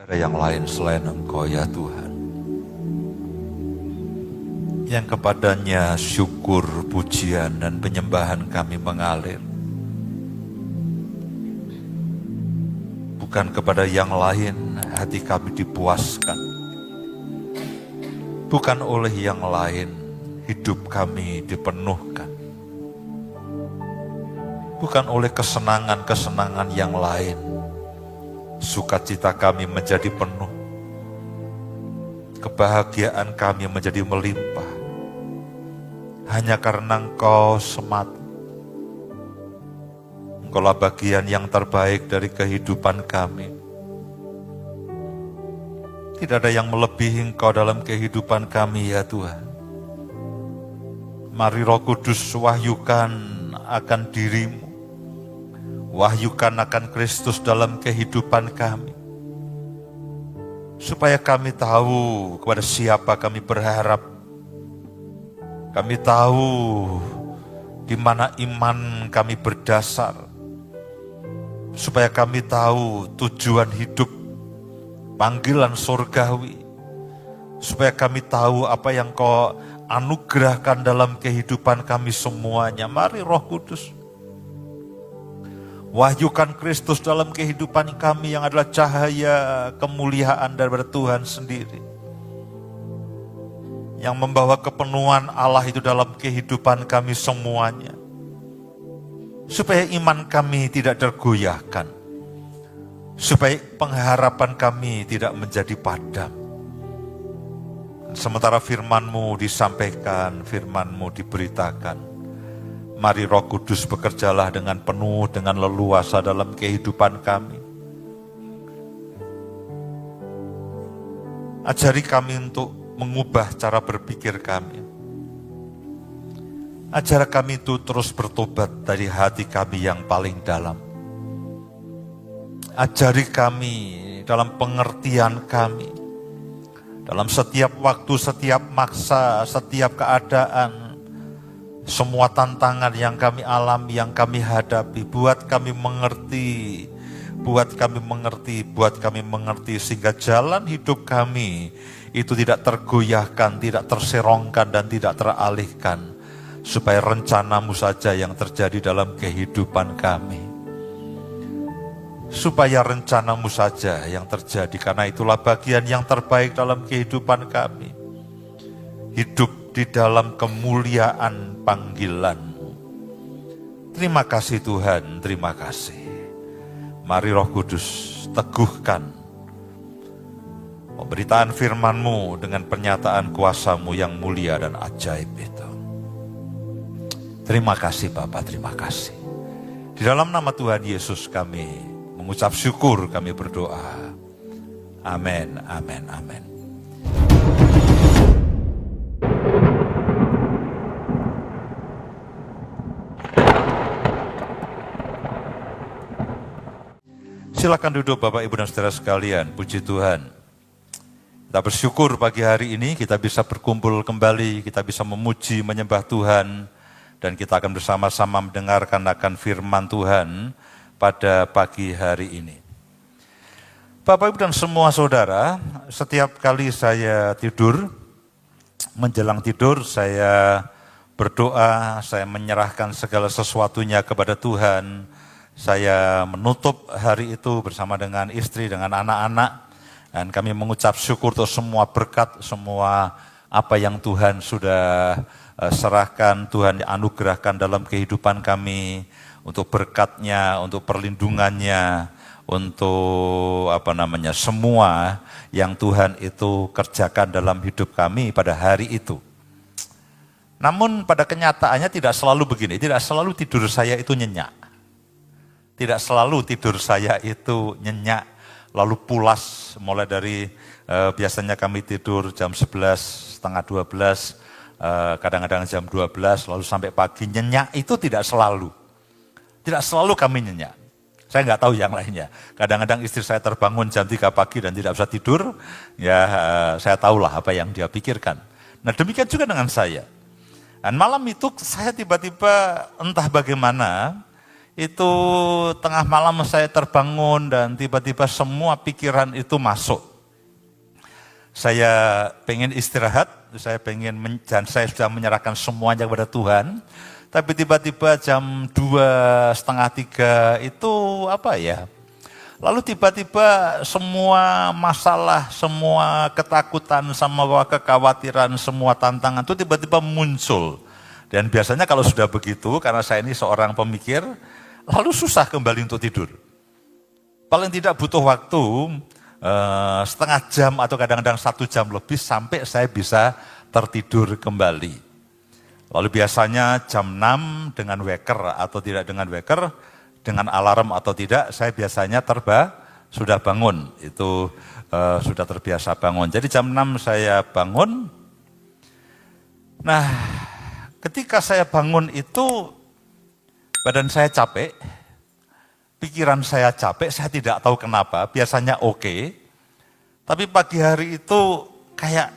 Ada yang lain selain Engkau ya Tuhan, yang kepadanya syukur, pujian, dan penyembahan kami mengalir. Bukan kepada yang lain hati kami dipuaskan. Bukan oleh yang lain hidup kami dipenuhkan. Bukan oleh kesenangan-kesenangan yang lain sukacita kami menjadi penuh. Kebahagiaan kami menjadi melimpah. Hanya karena Engkau semata. Engkaulah bagian yang terbaik dari kehidupan kami. Tidak ada yang melebihi Engkau dalam kehidupan kami ya Tuhan. Mari Roh Kudus wahyukan akan diri-Mu. Wahyukan akan Kristus dalam kehidupan kami. Supaya kami tahu kepada siapa kami berharap. Kami tahu di mana iman kami berdasar. Supaya kami tahu tujuan hidup, panggilan surgawi. Supaya kami tahu apa yang Kau anugerahkan dalam kehidupan kami semuanya. Mari Roh Kudus, wahyukan Kristus dalam kehidupan kami yang adalah cahaya kemuliaan daripada Tuhan sendiri. Yang membawa kepenuhan Allah itu dalam kehidupan kami semuanya. Supaya iman kami tidak tergoyahkan. Supaya pengharapan kami tidak menjadi padam. Sementara firman-Mu disampaikan, firman-Mu diberitakan. Mari Roh Kudus bekerjalah dengan penuh, dengan leluasa dalam kehidupan kami. Ajari kami untuk mengubah cara berpikir kami. Ajar kami itu terus bertobat dari hati kami yang paling dalam. Ajari kami dalam pengertian kami. Dalam setiap waktu, setiap maksa, setiap keadaan, semua tantangan yang kami alami, yang kami hadapi, buat kami mengerti, buat kami mengerti, sehingga jalan hidup kami itu tidak tergoyahkan, tidak terserongkan, dan tidak teralihkan, supaya rencana-Mu saja yang terjadi dalam kehidupan kami. Supaya rencana-Mu saja yang terjadi, karena itulah bagian yang terbaik dalam kehidupan kami. Hidup di dalam kemuliaan panggilan-Mu. Terima kasih Tuhan, terima kasih. Mari Roh Kudus teguhkan pemberitaan firman-Mu dengan pernyataan kuasa-Mu yang mulia dan ajaib itu. Terima kasih Bapa, terima kasih. Di dalam nama Tuhan Yesus kami mengucap syukur, kami berdoa. Amin, amin, amin. Silakan duduk Bapak, Ibu, dan saudara sekalian. Puji Tuhan. Kita bersyukur pagi hari ini kita bisa berkumpul kembali, kita bisa memuji, menyembah Tuhan, dan kita akan bersama-sama mendengarkan akan firman Tuhan pada pagi hari ini. Bapak, Ibu, dan semua saudara, setiap kali saya tidur, menjelang tidur saya berdoa, saya menyerahkan segala sesuatunya kepada Tuhan. Saya menutup hari itu bersama dengan istri, dengan anak-anak, dan kami mengucap syukur untuk semua berkat, semua apa yang Tuhan sudah serahkan, Tuhan anugerahkan dalam kehidupan kami, untuk berkat-Nya, untuk perlindungannya, untuk semua yang Tuhan itu kerjakan dalam hidup kami pada hari itu. Namun pada kenyataannya tidak selalu begini, tidak selalu tidur saya itu nyenyak. Tidak selalu tidur saya itu nyenyak, lalu pulas, mulai dari biasanya kami tidur jam 11, setengah 12, kadang-kadang jam 12, lalu sampai pagi. Nyenyak itu tidak selalu. Tidak selalu kami nyenyak. Saya nggak tahu yang lainnya. Kadang-kadang istri saya terbangun jam 3 pagi dan tidak bisa tidur, ya saya tahulah apa yang dia pikirkan. Nah demikian juga dengan saya. Dan malam itu saya tiba-tiba entah bagaimana, Itu tengah malam saya terbangun dan tiba-tiba semua pikiran itu masuk. Saya pengen istirahat, dan saya sudah menyerahkan semuanya kepada Tuhan. Tapi tiba-tiba jam 2:30, 3 itu lalu tiba-tiba semua masalah, semua ketakutan, semua kekhawatiran, semua tantangan itu tiba-tiba muncul. Dan biasanya kalau sudah begitu, karena saya ini seorang pemikir, lalu susah kembali untuk tidur. Paling tidak butuh waktu setengah jam atau kadang-kadang 1 jam lebih sampai saya bisa tertidur kembali. Lalu biasanya jam 6 dengan weker atau tidak dengan weker, dengan alarm atau tidak, saya biasanya sudah bangun. Itu sudah terbiasa bangun. Jadi jam 6 saya bangun. Nah, ketika saya bangun itu badan saya capek, pikiran saya capek, saya tidak tahu kenapa, biasanya oke. Tapi pagi hari itu kayak,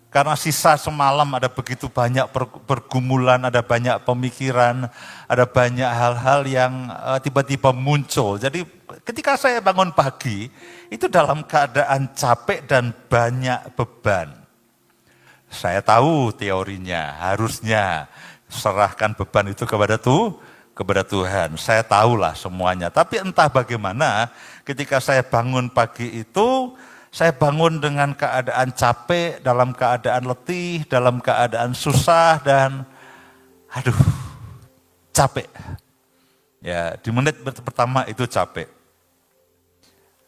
karena sisa semalam ada begitu banyak pergumulan, ada banyak pemikiran, ada banyak hal-hal yang tiba-tiba muncul. Jadi ketika saya bangun pagi, itu dalam keadaan capek dan banyak beban. Saya tahu teorinya, harusnya serahkan beban itu kepada Tuhan. Saya tahulah semuanya. Tapi entah bagaimana ketika saya bangun pagi itu, saya bangun dengan keadaan capek, dalam keadaan letih, dalam keadaan susah dan capek. Ya, di menit pertama itu capek.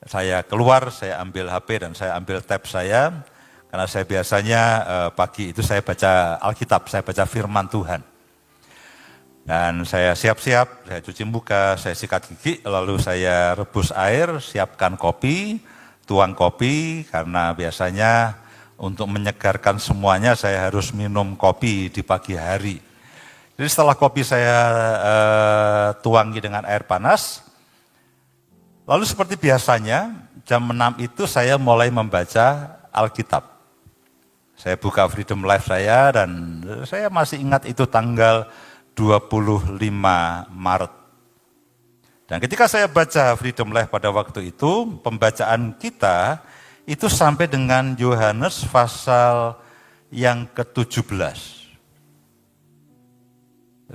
Saya keluar, saya ambil HP dan saya ambil tab saya, karena saya biasanya pagi itu saya baca Alkitab, saya baca firman Tuhan. Dan saya siap-siap, saya cuci muka, saya sikat gigi, lalu saya rebus air, siapkan kopi, tuang kopi, karena biasanya untuk menyegarkan semuanya saya harus minum kopi di pagi hari. Jadi setelah kopi saya tuangi dengan air panas, lalu seperti biasanya jam 6 itu saya mulai membaca Alkitab. Saya buka Freedom Life saya dan saya masih ingat itu tanggal 25 Maret. Dan ketika saya baca Freedom Life pada waktu itu, pembacaan kita itu sampai dengan Yohanes pasal yang ke-17.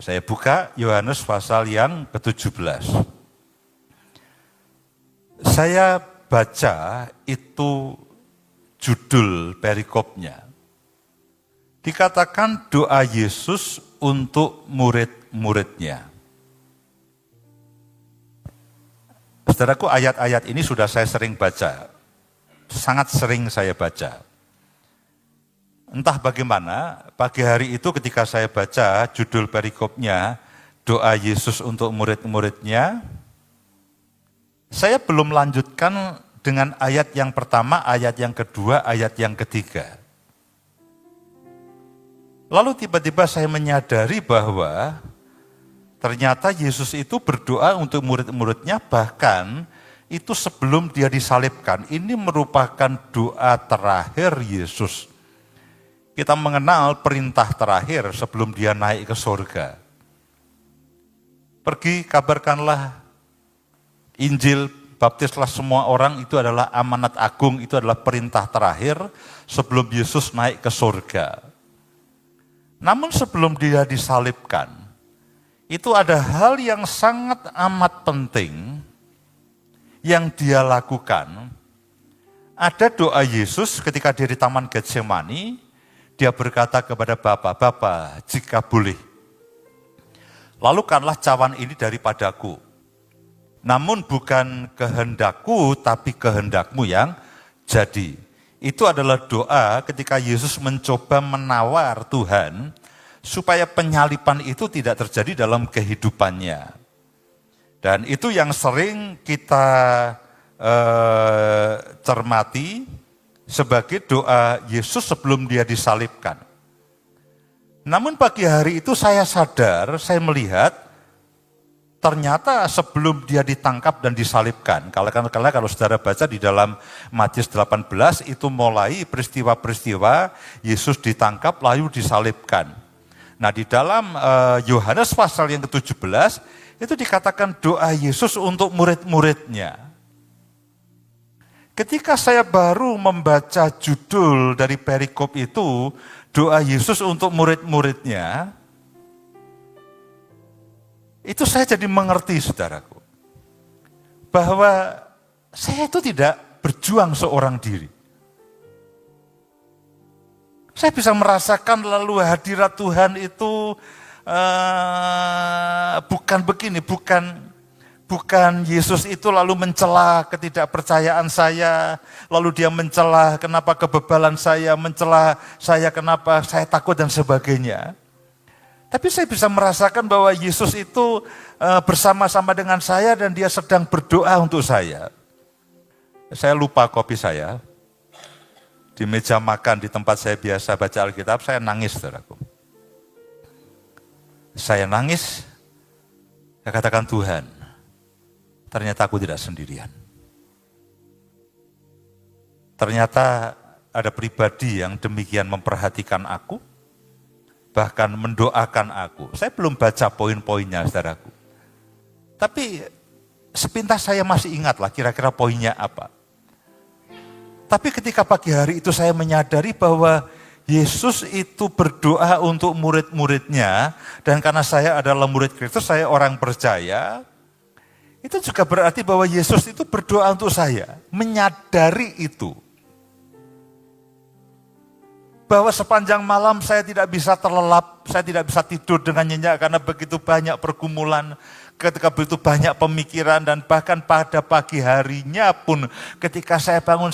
Saya buka Yohanes pasal yang ke-17. Saya baca itu judul perikopnya. Dikatakan doa Yesus untuk murid-muridnya. Saudaraku, ayat-ayat ini sudah saya sering baca. Sangat sering saya baca. Entah bagaimana, pagi hari itu ketika saya baca judul perikopnya, doa Yesus untuk murid-muridnya, saya belum lanjutkan dengan ayat yang pertama, ayat yang kedua, ayat yang ketiga. Lalu tiba-tiba saya menyadari bahwa ternyata Yesus itu berdoa untuk murid-muridnya, bahkan itu sebelum dia disalibkan. Ini merupakan doa terakhir Yesus. Kita mengenal perintah terakhir sebelum dia naik ke surga. Pergi, kabarkanlah Injil, baptislah semua orang, itu adalah amanat agung, itu adalah perintah terakhir sebelum Yesus naik ke surga. Namun sebelum dia disalibkan, itu ada hal yang sangat amat penting yang dia lakukan. Ada doa Yesus ketika dia di Taman Getsemani, dia berkata kepada Bapa, "Bapa, jika boleh, lalukanlah cawan ini daripadaku. Namun bukan kehendakku, tapi kehendakmu yang jadi." Itu adalah doa ketika Yesus mencoba menawar Tuhan supaya penyaliban itu tidak terjadi dalam kehidupannya. Dan itu yang sering kita cermati sebagai doa Yesus sebelum dia disalibkan. Namun pagi hari itu saya sadar, saya melihat ternyata sebelum dia ditangkap dan disalibkan, karena kalau saudara baca di dalam Matius 18 itu mulai peristiwa-peristiwa Yesus ditangkap lalu disalibkan. Nah di dalam Yohanes pasal yang ke-17, itu dikatakan doa Yesus untuk murid-muridnya. Ketika saya baru membaca judul dari perikop itu, doa Yesus untuk murid-muridnya, itu saya jadi mengerti, saudaraku, bahwa saya itu tidak berjuang seorang diri. Saya bisa merasakan lalu hadirat Tuhan itu bukan begini, bukan Yesus itu lalu mencela ketidakpercayaan saya, lalu dia mencela kenapa kebebalan saya, mencela saya kenapa saya takut dan sebagainya. Tapi saya bisa merasakan bahwa Yesus itu bersama-sama dengan saya dan dia sedang berdoa untuk saya. Saya lupa kopi saya. Di meja makan di tempat saya biasa baca Alkitab, saya nangis, saudaraku. Saya nangis, saya katakan Tuhan, ternyata aku tidak sendirian. Ternyata ada pribadi yang demikian memperhatikan aku, bahkan mendoakan aku. Saya belum baca poin-poinnya, saudaraku. Tapi sepintas saya masih ingatlah kira-kira poinnya apa. Tapi ketika pagi hari itu saya menyadari bahwa Yesus itu berdoa untuk murid-muridnya, dan karena saya adalah murid Kristus, saya orang percaya, itu juga berarti bahwa Yesus itu berdoa untuk saya, menyadari itu. Bahwa sepanjang malam saya tidak bisa terlelap, saya tidak bisa tidur dengan nyenyak karena begitu banyak pergumulan, ketika begitu banyak pemikiran, dan bahkan pada pagi harinya pun ketika saya bangun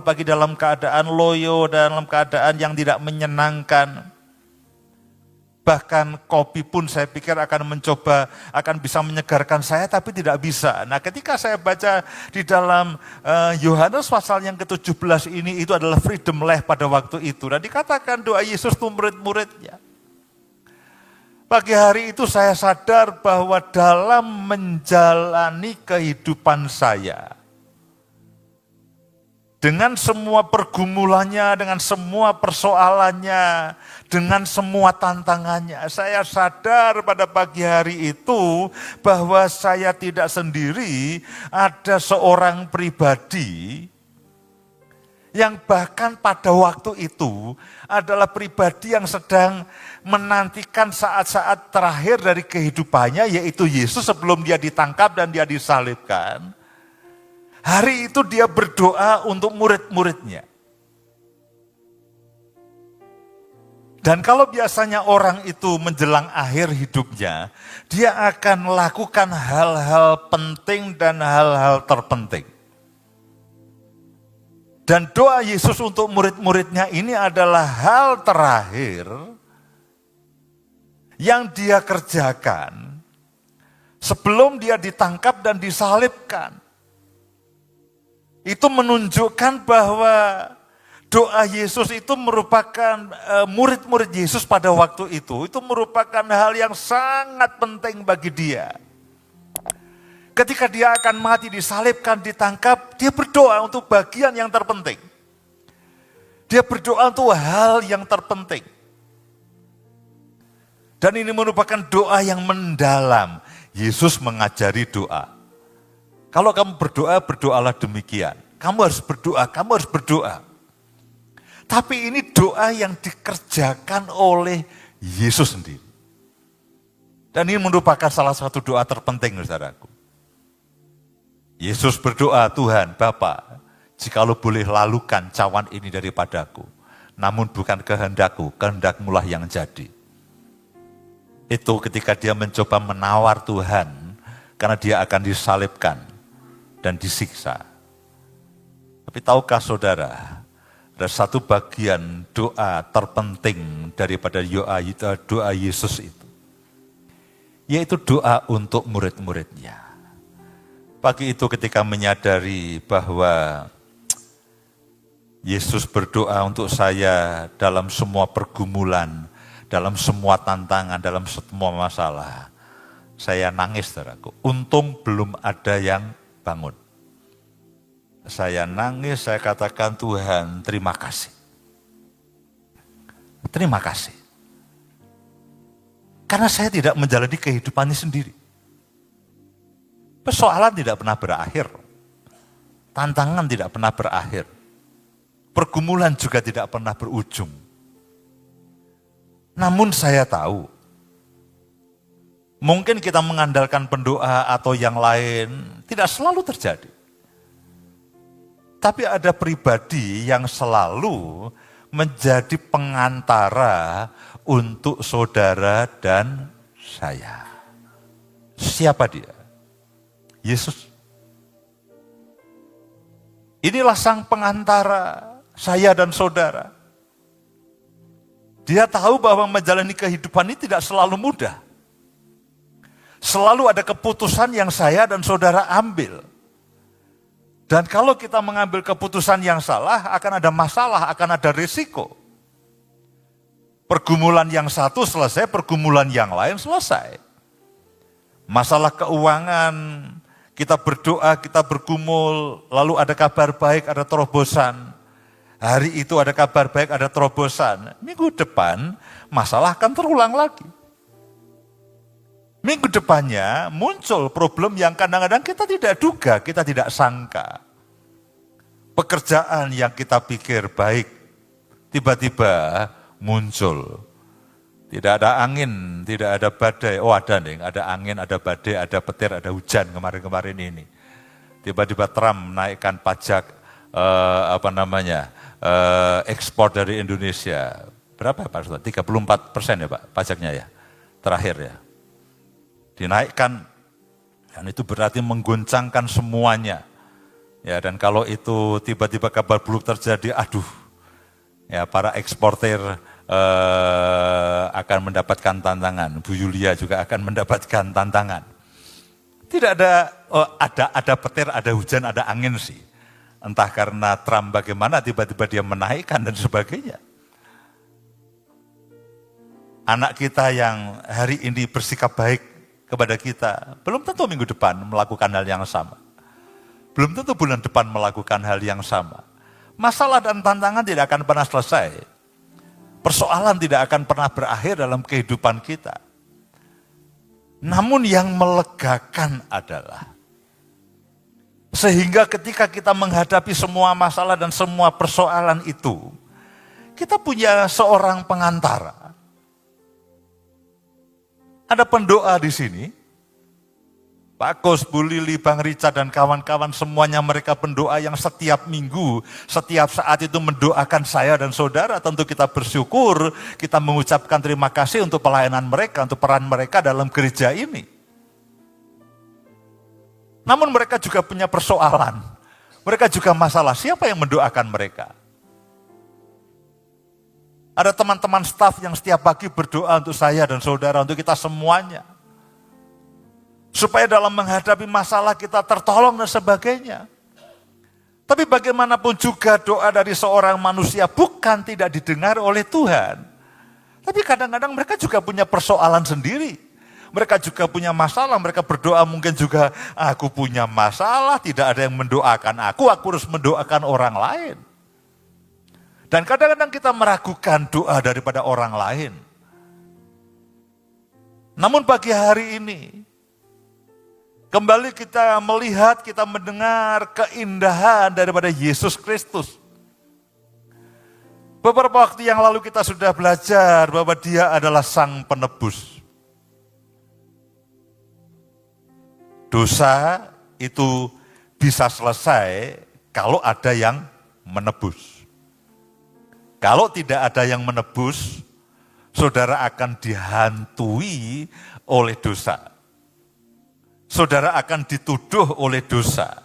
pagi dalam keadaan loyo, dalam keadaan yang tidak menyenangkan. Bahkan kopi pun saya pikir akan bisa menyegarkan saya, tapi tidak bisa. Nah ketika saya baca di dalam Yohanes pasal yang ke-17 ini, itu adalah freedom life pada waktu itu. Dan dikatakan doa Yesus untuk murid-muridnya. Pagi hari itu saya sadar bahwa dalam menjalani kehidupan saya, dengan semua pergumulannya, dengan semua persoalannya, dengan semua tantangannya, saya sadar pada pagi hari itu bahwa saya tidak sendiri, ada seorang pribadi yang bahkan pada waktu itu adalah pribadi yang sedang menantikan saat-saat terakhir dari kehidupannya, yaitu Yesus sebelum dia ditangkap dan dia disalibkan. Hari itu dia berdoa untuk murid-muridnya. Dan kalau biasanya orang itu menjelang akhir hidupnya, dia akan melakukan hal-hal penting dan hal-hal terpenting. Dan doa Yesus untuk murid-muridnya ini adalah hal terakhir yang dia kerjakan sebelum dia ditangkap dan disalibkan. Itu menunjukkan bahwa doa Yesus itu merupakan murid-murid Yesus pada waktu itu merupakan hal yang sangat penting bagi dia. Ketika dia akan mati, disalibkan, ditangkap, dia berdoa untuk bagian yang terpenting. Dia berdoa untuk hal yang terpenting. Dan ini merupakan doa yang mendalam. Yesus mengajari doa. Kalau kamu berdoa, berdoalah demikian. Kamu harus berdoa. Tapi ini doa yang dikerjakan oleh Yesus sendiri. Dan ini merupakan salah satu doa terpenting, saudaraku. Yesus berdoa, Tuhan, Bapa, jikalau boleh lalukan cawan ini daripadaku. Namun bukan kehendakku, kehendak-Mu lah yang jadi. Itu ketika dia mencoba menawar Tuhan, karena dia akan disalibkan dan disiksa. Tapi tahukah saudara, ada satu bagian doa terpenting daripada doa Yesus itu, yaitu doa untuk murid-muridnya. Pagi itu ketika menyadari bahwa Yesus berdoa untuk saya dalam semua pergumulan, dalam semua tantangan, dalam semua masalah, saya nangis, saudaraku. Untung belum ada yang bangun. Saya nangis, saya katakan, Tuhan, terima kasih. Terima kasih. Karena saya tidak menjalani kehidupannya sendiri. Persoalan tidak pernah berakhir. Tantangan tidak pernah berakhir. Pergumulan juga tidak pernah berujung. Namun saya tahu, mungkin kita mengandalkan pendoa atau yang lain, tidak selalu terjadi. Tapi ada pribadi yang selalu menjadi pengantara untuk saudara dan saya. Siapa dia? Yesus. Inilah sang pengantara saya dan saudara. Dia tahu bahwa menjalani kehidupan ini tidak selalu mudah. Selalu ada keputusan yang saya dan saudara ambil. Dan kalau kita mengambil keputusan yang salah, akan ada masalah, akan ada risiko. Pergumulan yang satu selesai, pergumulan yang lain selesai. Masalah keuangan, kita berdoa, kita bergumul, lalu ada kabar baik, ada terobosan. Hari itu ada kabar baik, ada terobosan. Minggu depan, masalah akan terulang lagi. Minggu depannya muncul problem yang kadang-kadang kita tidak duga, kita tidak sangka. Pekerjaan yang kita pikir baik, tiba-tiba muncul. Tidak ada angin, tidak ada badai. Oh ada nih, ada angin, ada badai, ada petir, ada hujan kemarin-kemarin ini. Tiba-tiba Trump naikkan pajak ekspor dari Indonesia. Berapa Pak? 34% ya Pak pajaknya ya, terakhir ya. Dinaikkan, dan itu berarti menggoncangkan semuanya. Ya, dan kalau itu tiba-tiba kabar buruk terjadi, aduh, ya para eksportir akan mendapatkan tantangan. Bu Yulia juga akan mendapatkan tantangan. Tidak ada, ada petir, ada hujan, ada angin sih. Entah karena Trump bagaimana tiba-tiba dia menaikkan dan sebagainya. Anak kita yang hari ini bersikap baik kepada kita, belum tentu minggu depan melakukan hal yang sama. Belum tentu bulan depan melakukan hal yang sama. Masalah dan tantangan tidak akan pernah selesai. Persoalan tidak akan pernah berakhir dalam kehidupan kita. Namun yang melegakan adalah, sehingga ketika kita menghadapi semua masalah dan semua persoalan itu, kita punya seorang pengantara. Ada pendoa di sini, Pak Kos, Bu Lili, Bang Richard, dan kawan-kawan semuanya mereka pendoa yang setiap minggu, setiap saat itu mendoakan saya dan saudara. Tentu kita bersyukur, kita mengucapkan terima kasih untuk pelayanan mereka, untuk peran mereka dalam gereja ini. Namun mereka juga punya persoalan, mereka juga masalah, siapa yang mendoakan mereka? Ada teman-teman staf yang setiap pagi berdoa untuk saya dan saudara, untuk kita semuanya. Supaya dalam menghadapi masalah kita tertolong dan sebagainya. Tapi bagaimanapun juga doa dari seorang manusia bukan tidak didengar oleh Tuhan. Tapi kadang-kadang mereka juga punya persoalan sendiri. Mereka juga punya masalah, mereka berdoa mungkin juga, aku punya masalah, tidak ada yang mendoakan aku harus mendoakan orang lain. Dan kadang-kadang kita meragukan doa daripada orang lain. Namun pagi hari ini, kembali kita melihat, kita mendengar keindahan daripada Yesus Kristus. Beberapa waktu yang lalu kita sudah belajar bahwa Dia adalah Sang Penebus. Dosa itu bisa selesai kalau ada yang menebus. Kalau tidak ada yang menebus, saudara akan dihantui oleh dosa. Saudara akan dituduh oleh dosa.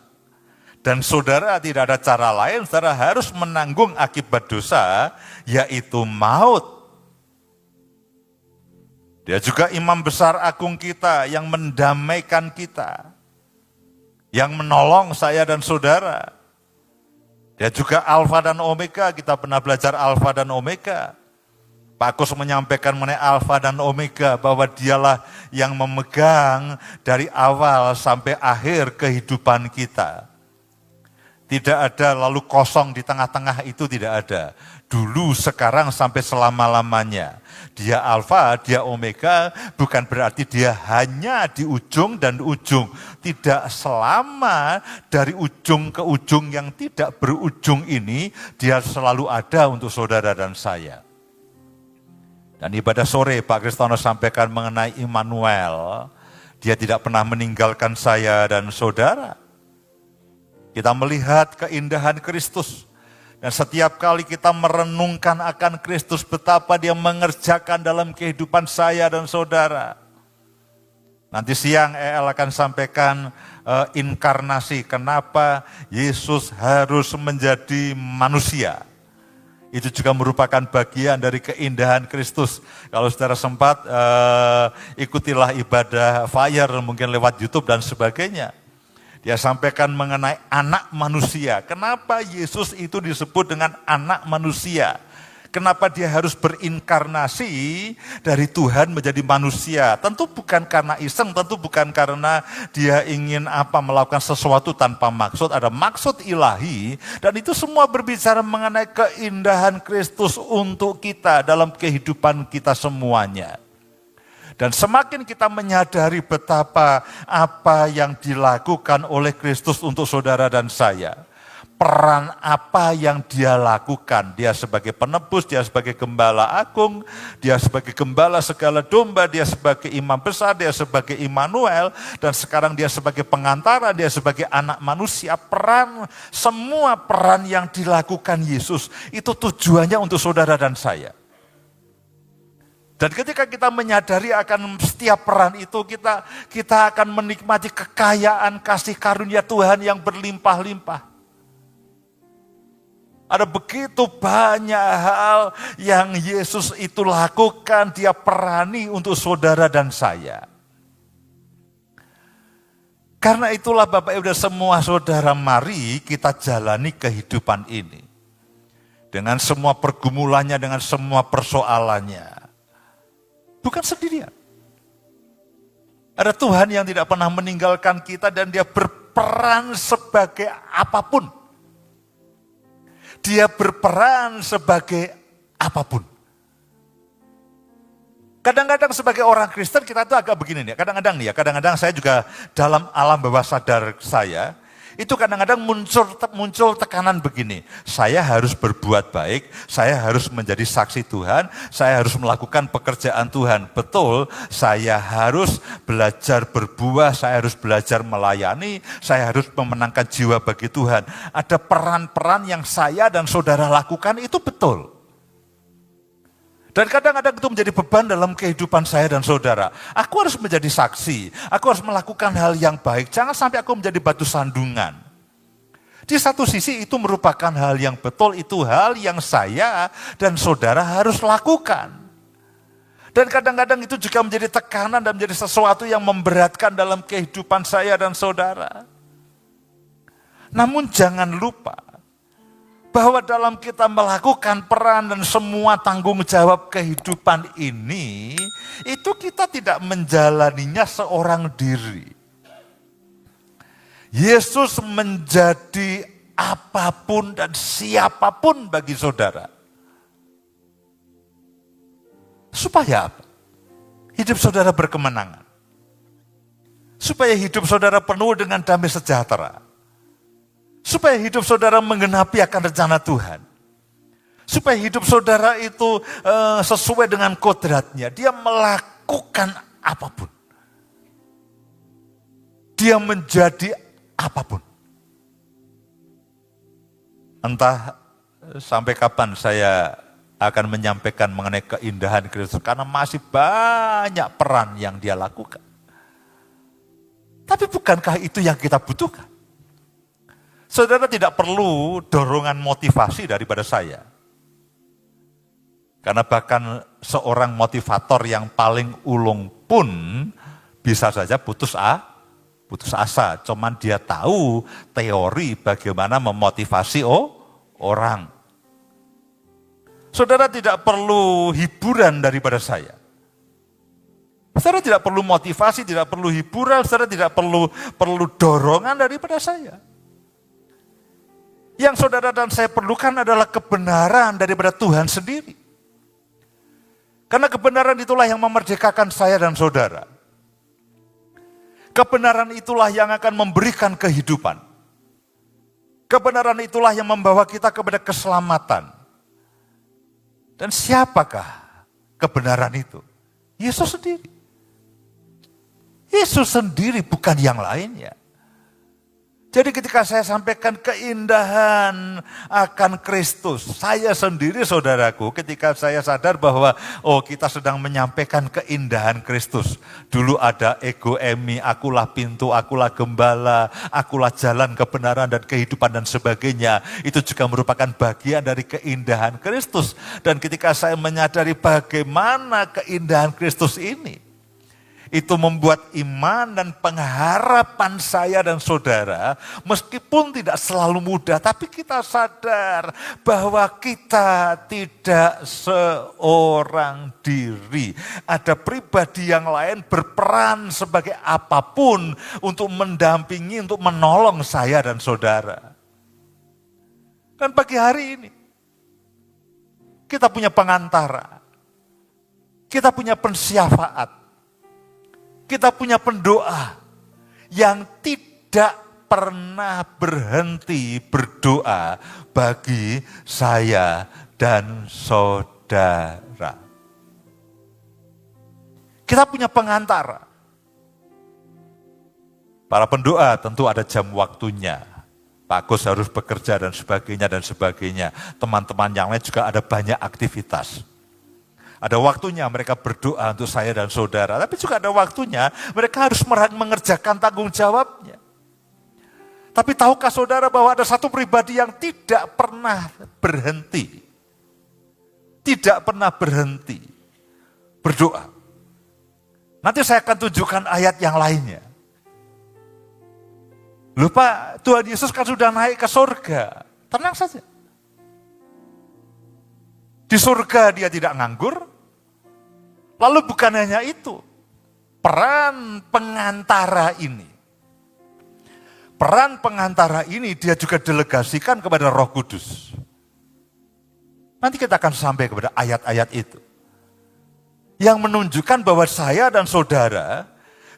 Dan saudara tidak ada cara lain, saudara harus menanggung akibat dosa, yaitu maut. Dia juga imam besar agung kita yang mendamaikan kita. Yang menolong saya dan saudara. Dia juga Alfa dan Omega, kita pernah belajar Alfa dan Omega. Pak Kus menyampaikan mengenai Alfa dan Omega, bahwa Dialah yang memegang dari awal sampai akhir kehidupan kita. Tidak ada lalu kosong di tengah-tengah, itu tidak ada. Dulu, sekarang, sampai selama-lamanya. Dia alfa, dia omega, bukan berarti dia hanya di ujung dan ujung. Tidak selama dari ujung ke ujung yang tidak berujung ini, dia selalu ada untuk saudara dan saya. Dan ibadah sore Pak Kristono sampaikan mengenai Immanuel, dia tidak pernah meninggalkan saya dan saudara. Kita melihat keindahan Kristus. Dan setiap kali kita merenungkan akan Kristus, betapa dia mengerjakan dalam kehidupan saya dan saudara. Nanti siang EL akan sampaikan inkarnasi, kenapa Yesus harus menjadi manusia. Itu juga merupakan bagian dari keindahan Kristus. Kalau saudara sempat, ikutilah ibadah fire, mungkin lewat YouTube dan sebagainya. Dia sampaikan mengenai anak manusia. Kenapa Yesus itu disebut dengan anak manusia? Kenapa dia harus berinkarnasi dari Tuhan menjadi manusia? Tentu bukan karena iseng, tentu bukan karena dia ingin melakukan sesuatu tanpa maksud. Ada maksud ilahi, dan itu semua berbicara mengenai keindahan Kristus untuk kita dalam kehidupan kita semuanya. Dan semakin kita menyadari betapa apa yang dilakukan oleh Kristus untuk saudara dan saya, peran apa yang dia lakukan, dia sebagai penebus, dia sebagai gembala agung, dia sebagai gembala segala domba, dia sebagai imam besar, dia sebagai Immanuel, dan sekarang dia sebagai pengantara, dia sebagai anak manusia. Semua peran yang dilakukan Yesus, itu tujuannya untuk saudara dan saya. Dan ketika kita menyadari akan setiap peran itu, kita akan menikmati kekayaan kasih karunia Tuhan yang berlimpah-limpah. Ada begitu banyak hal yang Yesus itu lakukan, dia perani untuk saudara dan saya. Karena itulah Bapak Ibu dan semua saudara, mari kita jalani kehidupan ini. Dengan semua pergumulannya, dengan semua persoalannya. Bukan sendirian. Ada Tuhan yang tidak pernah meninggalkan kita dan dia berperan sebagai apapun. Dia berperan sebagai apapun. Kadang-kadang sebagai orang Kristen kita itu agak begini nih. Kadang-kadang saya juga dalam alam bawah sadar saya, itu kadang-kadang muncul tekanan begini. Saya harus berbuat baik, saya harus menjadi saksi Tuhan, saya harus melakukan pekerjaan Tuhan. Betul, saya harus belajar berbuah, saya harus belajar melayani, saya harus memenangkan jiwa bagi Tuhan. Ada peran-peran yang saya dan saudara lakukan, itu betul. Dan kadang-kadang itu menjadi beban dalam kehidupan saya dan saudara. Aku harus menjadi saksi, aku harus melakukan hal yang baik, jangan sampai aku menjadi batu sandungan. Di satu sisi itu merupakan hal yang betul, itu hal yang saya dan saudara harus lakukan. Dan kadang-kadang itu juga menjadi tekanan dan menjadi sesuatu yang memberatkan dalam kehidupan saya dan saudara. Namun jangan lupa, bahwa dalam kita melakukan peran dan semua tanggung jawab kehidupan ini, itu kita tidak menjalaninya seorang diri. Yesus menjadi apapun dan siapapun bagi saudara. Supaya apa? Hidup saudara berkemenangan. Supaya hidup saudara penuh dengan damai sejahtera. Supaya hidup saudara menggenapi akan rencana Tuhan. Supaya hidup saudara itu sesuai dengan kodratnya. Dia melakukan apapun. Dia menjadi apapun. Entah sampai kapan saya akan menyampaikan mengenai keindahan Kristus. Karena masih banyak peran yang dia lakukan. Tapi bukankah itu yang kita butuhkan? Saudara tidak perlu dorongan motivasi daripada saya. Karena bahkan seorang motivator yang paling ulung pun bisa saja putus asa. Cuman dia tahu teori bagaimana memotivasi orang. Saudara tidak perlu hiburan daripada saya. Saudara tidak perlu motivasi, tidak perlu hiburan, saudara tidak perlu dorongan daripada saya. Yang saudara dan saya perlukan adalah kebenaran daripada Tuhan sendiri. Karena kebenaran itulah yang memerdekakan saya dan saudara. Kebenaran itulah yang akan memberikan kehidupan. Kebenaran itulah yang membawa kita kepada keselamatan. Dan siapakah kebenaran itu? Yesus sendiri. Yesus sendiri, bukan yang lainnya. Jadi ketika saya sampaikan keindahan akan Kristus, saya sendiri saudaraku ketika saya sadar bahwa kita sedang menyampaikan keindahan Kristus. Dulu ada ego emi, akulah pintu, akulah gembala, akulah jalan kebenaran dan kehidupan dan sebagainya. Itu juga merupakan bagian dari keindahan Kristus. Dan ketika saya menyadari bagaimana keindahan Kristus ini, itu membuat iman dan pengharapan saya dan saudara, meskipun tidak selalu mudah, tapi kita sadar bahwa kita tidak seorang diri. Ada pribadi yang lain berperan sebagai apapun untuk mendampingi, untuk menolong saya dan saudara. Dan pagi hari ini, kita punya pengantara, kita punya pensyafaat, kita punya pendoa yang tidak pernah berhenti berdoa bagi saya dan saudara. Kita punya pengantara. Para pendoa tentu ada jam waktunya. Pak Agus harus bekerja dan sebagainya. Teman-teman yang lain juga ada banyak aktivitas. Ada waktunya mereka berdoa untuk saya dan saudara, tapi juga ada waktunya mereka harus mengerjakan tanggung jawabnya. Tapi tahukah saudara bahwa ada satu pribadi yang tidak pernah berhenti. Tidak pernah berhenti berdoa. Nanti saya akan tunjukkan ayat yang lainnya. Lupa, Tuhan Yesus kan sudah naik ke surga. Tenang saja. Di surga dia tidak nganggur. Lalu bukan hanya itu, peran pengantara ini. Peran pengantara ini dia juga delegasikan kepada Roh Kudus. Nanti kita akan sampai kepada ayat-ayat itu. Yang menunjukkan bahwa saya dan saudara,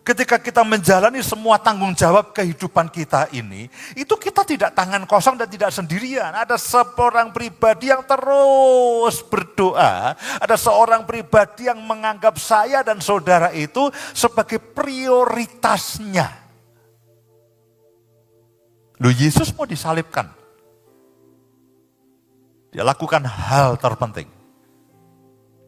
ketika kita menjalani semua tanggung jawab kehidupan kita ini, itu kita tidak tangan kosong dan tidak sendirian. Ada seorang pribadi yang terus berdoa, ada seorang pribadi yang menganggap saya dan saudara itu sebagai prioritasnya. Loh, Yesus mau disalibkan. Dia lakukan hal terpenting.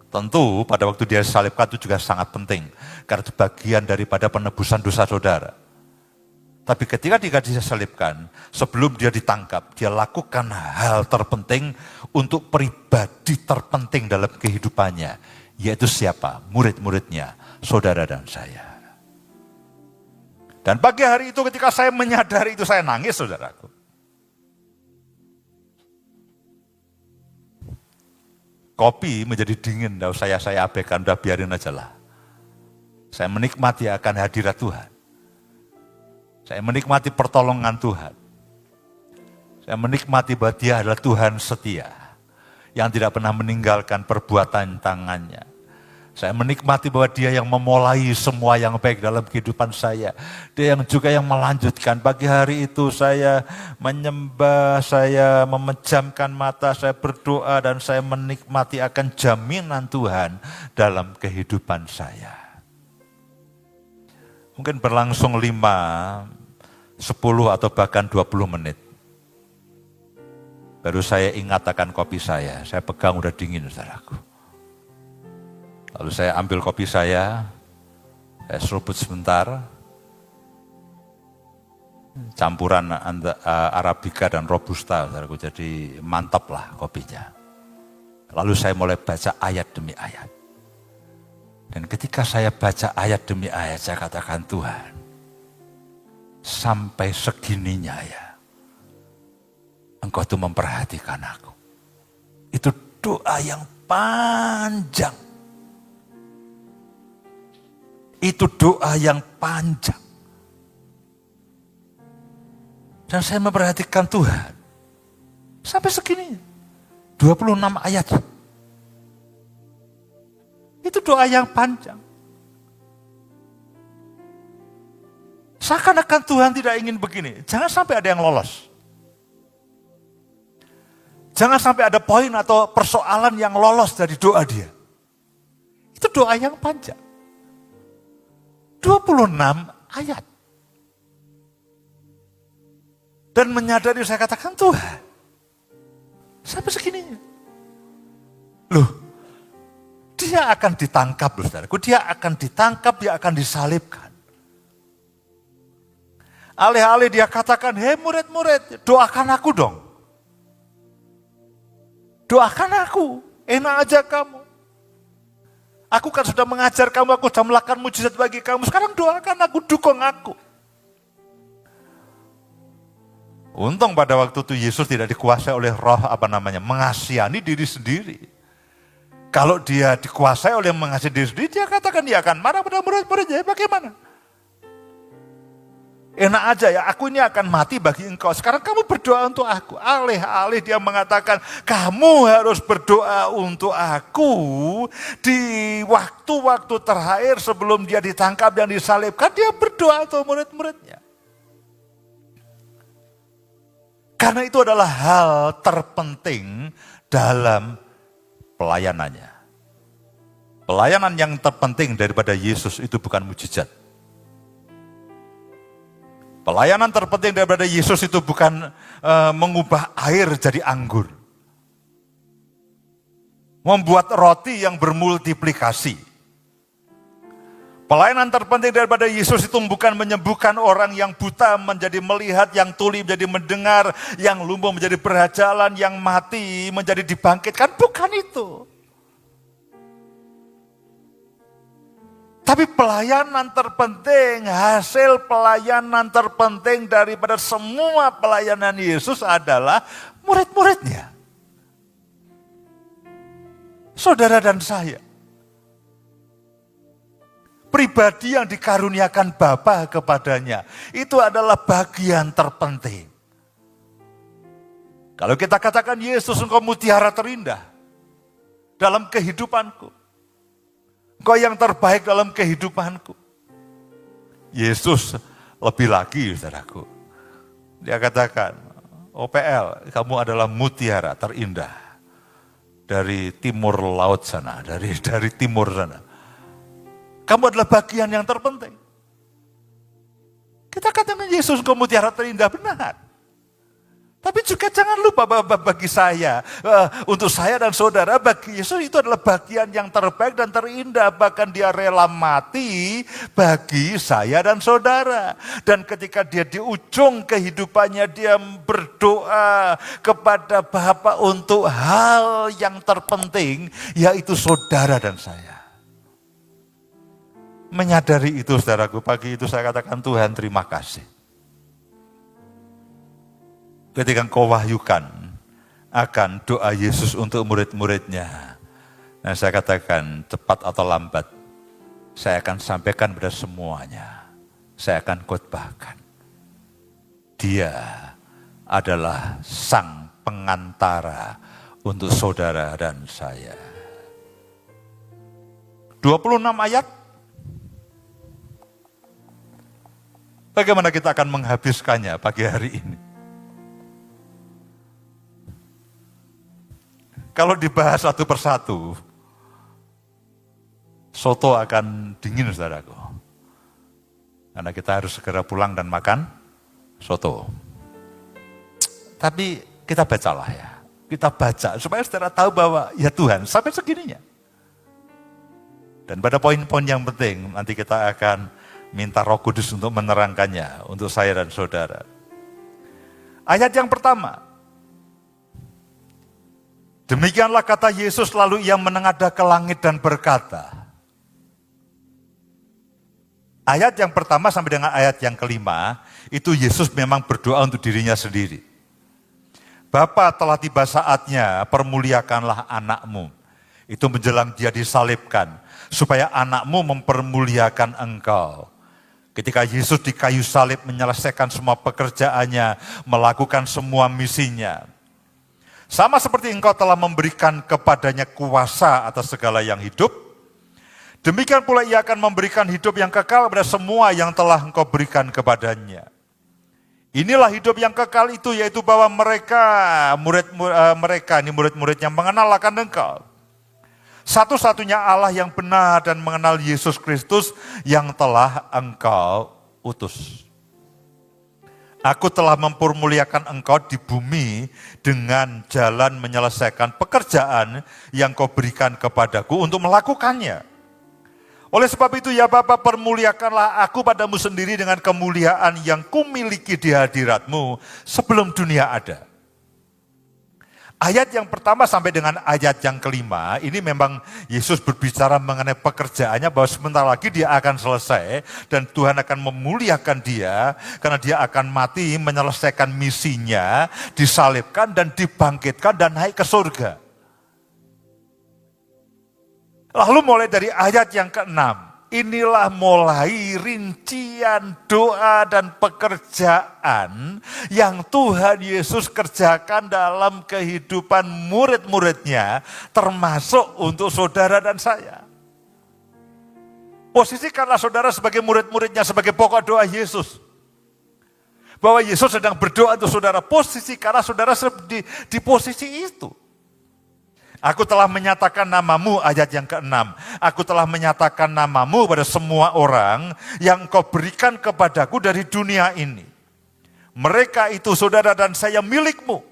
Tentu pada waktu dia disalibkan itu juga sangat penting. Karena itu bagian daripada penebusan dosa saudara. Tapi ketika dia disalibkan, sebelum dia ditangkap, dia lakukan hal terpenting untuk pribadi terpenting dalam kehidupannya. Yaitu siapa? Murid-muridnya, saudara dan saya. Dan pagi hari itu ketika saya menyadari itu, saya nangis saudaraku. Kopi menjadi dingin, saya abaikan, udah biarin aja lah. Saya menikmati akan hadirat Tuhan. Saya menikmati pertolongan Tuhan. Saya menikmati bahwa Dia adalah Tuhan setia, yang tidak pernah meninggalkan perbuatan tangannya. Saya menikmati bahwa Dia yang memulai semua yang baik dalam kehidupan saya. Dia yang juga yang melanjutkan. Pagi hari itu saya menyembah, saya memejamkan mata, saya berdoa dan saya menikmati akan jaminan Tuhan dalam kehidupan saya. Mungkin berlangsung 5, 10 atau bahkan 20 menit. Baru saya ingat akan kopi saya pegang udah dingin saudaraku. Lalu saya ambil kopi saya seruput sebentar, campuran Arabica dan Robusta, saudaraku, jadi mantap lah kopinya. Lalu saya mulai baca ayat demi ayat. Dan ketika saya baca ayat demi ayat, saya katakan, Tuhan, sampai segininya ya, Engkau tuh memperhatikan aku. Itu doa yang panjang. Itu doa yang panjang. Dan saya memperhatikan Tuhan. Sampai segininya. 26 ayat. Itu doa yang panjang. Seakan-akan Tuhan tidak ingin begini. Jangan sampai ada yang lolos. Jangan sampai ada poin atau persoalan yang lolos dari doa dia. Itu doa yang panjang. 26 ayat. Dan menyadari saya katakan Tuhan. Sampai segininya. Loh, dia akan ditangkap, saudaraku. Dia akan ditangkap, dia akan disalibkan. Alih-alih dia katakan, hei murid-murid, doakan aku dong. Doakan aku, enak aja kamu. Aku kan sudah mengajar kamu, aku sudah melakukan mujizat bagi kamu. Sekarang doakan aku, dukung aku. Untung pada waktu itu Yesus tidak dikuasai oleh roh mengasihani diri sendiri. Kalau dia dikuasai oleh mengasihi diri sendiri, dia katakan dia akan marah pada murid-muridnya. Bagaimana? Enak aja ya, aku ini akan mati bagi engkau. Sekarang kamu berdoa untuk aku. Alih-alih dia mengatakan, kamu harus berdoa untuk aku. Di waktu-waktu terakhir sebelum dia ditangkap dan disalibkan, dia berdoa untuk murid-muridnya. Karena itu adalah hal terpenting dalam pelayanannya. Pelayanan yang terpenting daripada Yesus itu bukan mujizat. Pelayanan terpenting daripada Yesus itu bukan mengubah air jadi anggur. Membuat roti yang bermultiplikasi. Pelayanan terpenting daripada Yesus itu bukan menyembuhkan orang yang buta menjadi melihat, yang tuli menjadi mendengar, yang lumpuh menjadi berjalan, yang mati menjadi dibangkitkan. Bukan itu. Tapi pelayanan terpenting, hasil pelayanan terpenting daripada semua pelayanan Yesus adalah murid-muridnya. Saudara dan saya. Pribadi yang dikaruniakan Bapa kepadanya, itu adalah bagian terpenting. Kalau kita katakan Yesus engkau mutiara terindah dalam kehidupanku. Engkau yang terbaik dalam kehidupanku. Yesus lebih lagi, saudaraku. Dia katakan, OPL, kamu adalah mutiara terindah dari timur laut sana, dari timur sana. Kamu adalah bagian yang terpenting. Kita katakan Yesus engkau mutiara terindah, benar. Tapi juga jangan lupa bagi saya, untuk saya dan saudara, bagi Yesus itu adalah bagian yang terbaik dan terindah. Bahkan dia rela mati bagi saya dan saudara. Dan ketika dia di ujung kehidupannya, dia berdoa kepada Bapa untuk hal yang terpenting, yaitu saudara dan saya. Menyadari itu saudaraku, pagi itu saya katakan Tuhan terima kasih. Ketika engkau wahyukan akan doa Yesus untuk murid-muridnya. Nah saya katakan cepat atau lambat, saya akan sampaikan pada semuanya. Saya akan khotbahkan. Dia adalah sang pengantara untuk saudara dan saya. 26 ayat. Bagaimana kita akan menghabiskannya pagi hari ini? Kalau dibahas satu persatu, soto akan dingin saudaraku. Karena kita harus segera pulang dan makan soto. Tapi kita bacalah ya. Kita baca supaya saudara tahu bahwa ya Tuhan sampai segininya. Dan pada poin-poin yang penting nanti kita akan minta Roh Kudus untuk menerangkannya untuk saya dan saudara. Ayat yang pertama. Demikianlah kata Yesus, lalu ia menengadah ke langit dan berkata. Ayat yang pertama sampai dengan ayat yang kelima, itu Yesus memang berdoa untuk dirinya sendiri. Bapa, telah tiba saatnya, permuliakanlah anakmu. Itu menjelang dia disalibkan, supaya anakmu mempermuliakan engkau. Ketika Yesus di kayu salib menyelesaikan semua pekerjaannya, melakukan semua misinya. Sama seperti engkau telah memberikan kepadanya kuasa atas segala yang hidup, demikian pula ia akan memberikan hidup yang kekal kepada semua yang telah engkau berikan kepadanya. Inilah hidup yang kekal itu, yaitu bahwa mereka ini murid-muridnya mengenal akan engkau, satu-satunya Allah yang benar, dan mengenal Yesus Kristus yang telah engkau utus. Aku telah mempermuliakan engkau di bumi dengan jalan menyelesaikan pekerjaan yang kau berikan kepadaku untuk melakukannya. Oleh sebab itu ya Bapa, permuliakanlah aku padamu sendiri dengan kemuliaan yang kumiliki di hadiratmu sebelum dunia ada. Ayat yang pertama sampai dengan ayat yang kelima, ini memang Yesus berbicara mengenai pekerjaannya, bahwa sebentar lagi dia akan selesai dan Tuhan akan memuliakan dia karena dia akan mati menyelesaikan misinya, disalibkan dan dibangkitkan dan naik ke surga. Lalu mulai dari ayat yang ke-6, inilah mulai rincian doa dan pekerjaan yang Tuhan Yesus kerjakan dalam kehidupan murid-muridnya, termasuk untuk saudara dan saya. Posisikanlah saudara sebagai murid-muridnya, sebagai pokok doa Yesus. Bahwa Yesus sedang berdoa untuk saudara, posisikanlah saudara di posisi itu. Aku telah menyatakan namamu, ayat yang ke-6. Aku telah menyatakan namamu pada semua orang yang kau berikan kepadaku dari dunia ini. Mereka itu saudara dan saya milikmu.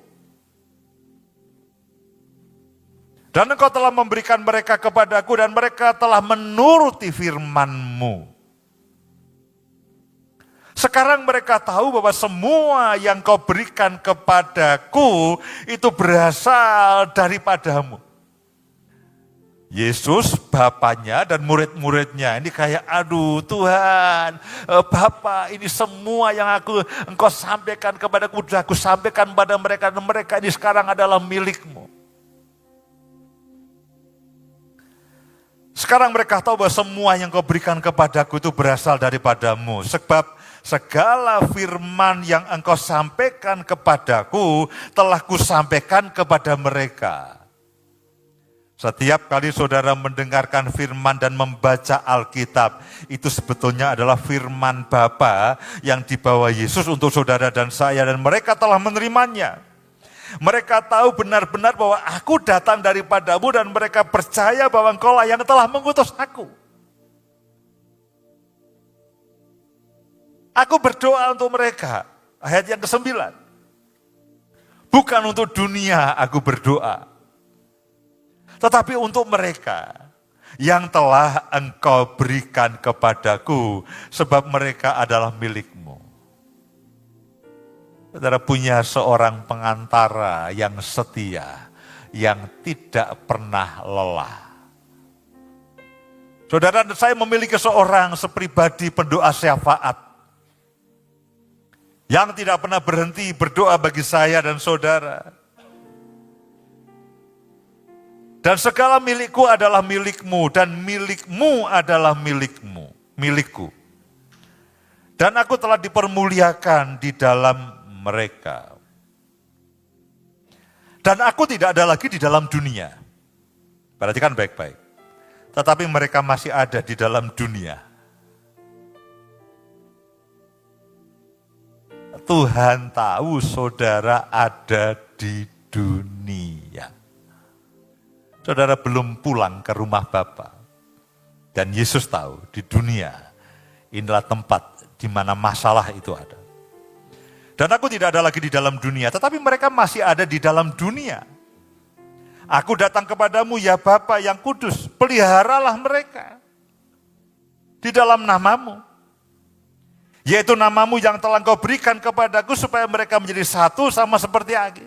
Dan engkau telah memberikan mereka kepadaku dan mereka telah menuruti firman-Mu. Sekarang mereka tahu bahwa semua yang kau berikan kepadaku itu berasal daripadamu. Yesus, Bapaknya dan murid-muridnya ini kayak, aduh Tuhan, Bapa, ini semua yang engkau sampaikan kepadaku, sudah aku sampaikan pada mereka, dan mereka ini sekarang adalah milik-Mu. Sekarang mereka tahu bahwa semua yang kau berikan kepadaku itu berasal daripadamu. Sebab segala firman yang engkau sampaikan kepadaku telah kusampaikan kepada mereka. Setiap kali saudara mendengarkan firman dan membaca Alkitab, itu sebetulnya adalah firman Bapa yang dibawa Yesus untuk saudara dan saya, dan mereka telah menerimanya. Mereka tahu benar-benar bahwa aku datang daripadamu, dan mereka percaya bahwa engkaulah yang telah mengutus aku. Aku berdoa untuk mereka, ayat yang ke-9. Bukan untuk dunia aku berdoa, tetapi untuk mereka yang telah engkau berikan kepadaku, sebab mereka adalah milik-Mu. Saudara punya seorang pengantara yang setia, yang tidak pernah lelah. Saudara, saya memiliki seorang sepribadi pendoa syafaat, yang tidak pernah berhenti berdoa bagi saya dan saudara. Dan segala milikku adalah milik-Mu, dan milik-Mu adalah milikku. Dan aku telah dipermuliakan di dalam mereka. Dan aku tidak ada lagi di dalam dunia. Perhatikan baik-baik. Tetapi mereka masih ada di dalam dunia. Tuhan tahu saudara ada di dunia. Saudara belum pulang ke rumah Bapa. Dan Yesus tahu di dunia inilah tempat di mana masalah itu ada. Dan aku tidak ada lagi di dalam dunia, tetapi mereka masih ada di dalam dunia. Aku datang kepadamu ya Bapa yang kudus, peliharalah mereka di dalam namamu. Yaitu namamu yang telah engkau berikan kepadaku, supaya mereka menjadi satu sama seperti aku.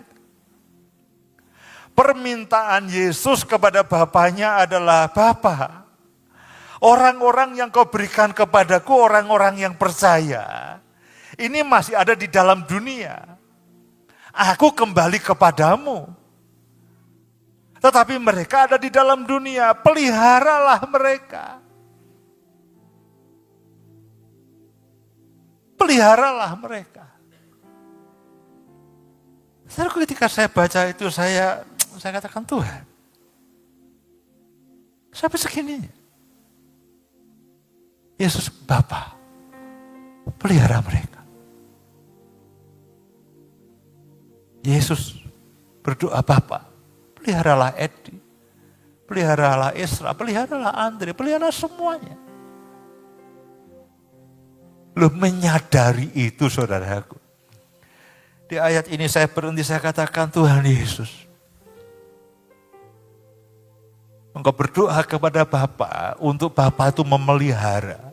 Permintaan Yesus kepada Bapaknya adalah, Bapa, orang-orang yang kau berikan kepadaku, orang-orang yang percaya, ini masih ada di dalam dunia. Aku kembali kepadamu. Tetapi mereka ada di dalam dunia, peliharalah mereka. Peliharalah mereka. Saudara, ketika saya baca itu, saya katakan, Tuhan, sampai segini. Yesus, Bapa, pelihara mereka. Yesus berdoa, Bapa, peliharalah Edi, peliharalah Esra, peliharalah Andre, pelihara semuanya. Lu menyadari itu, saudaraku. Di ayat ini saya berhenti, saya katakan, Tuhan Yesus, Engkau berdoa kepada Bapa untuk Bapa itu memelihara.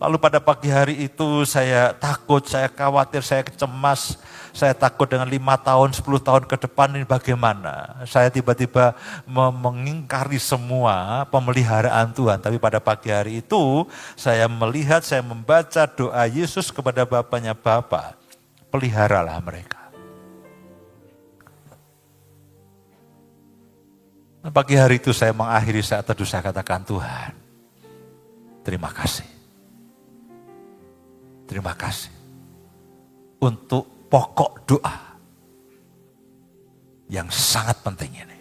Lalu pada pagi hari itu saya takut, saya khawatir, saya cemas. Saya takut dengan 5 tahun, 10 tahun ke depan ini bagaimana. Saya tiba-tiba mengingkari semua pemeliharaan Tuhan. Tapi pada pagi hari itu saya melihat, saya membaca doa Yesus kepada Bapaknya, Bapa, peliharalah mereka. Pagi hari itu saya mengakhiri saat teduh, saya katakan, Tuhan, terima kasih. Terima kasih untuk pokok doa yang sangat penting ini.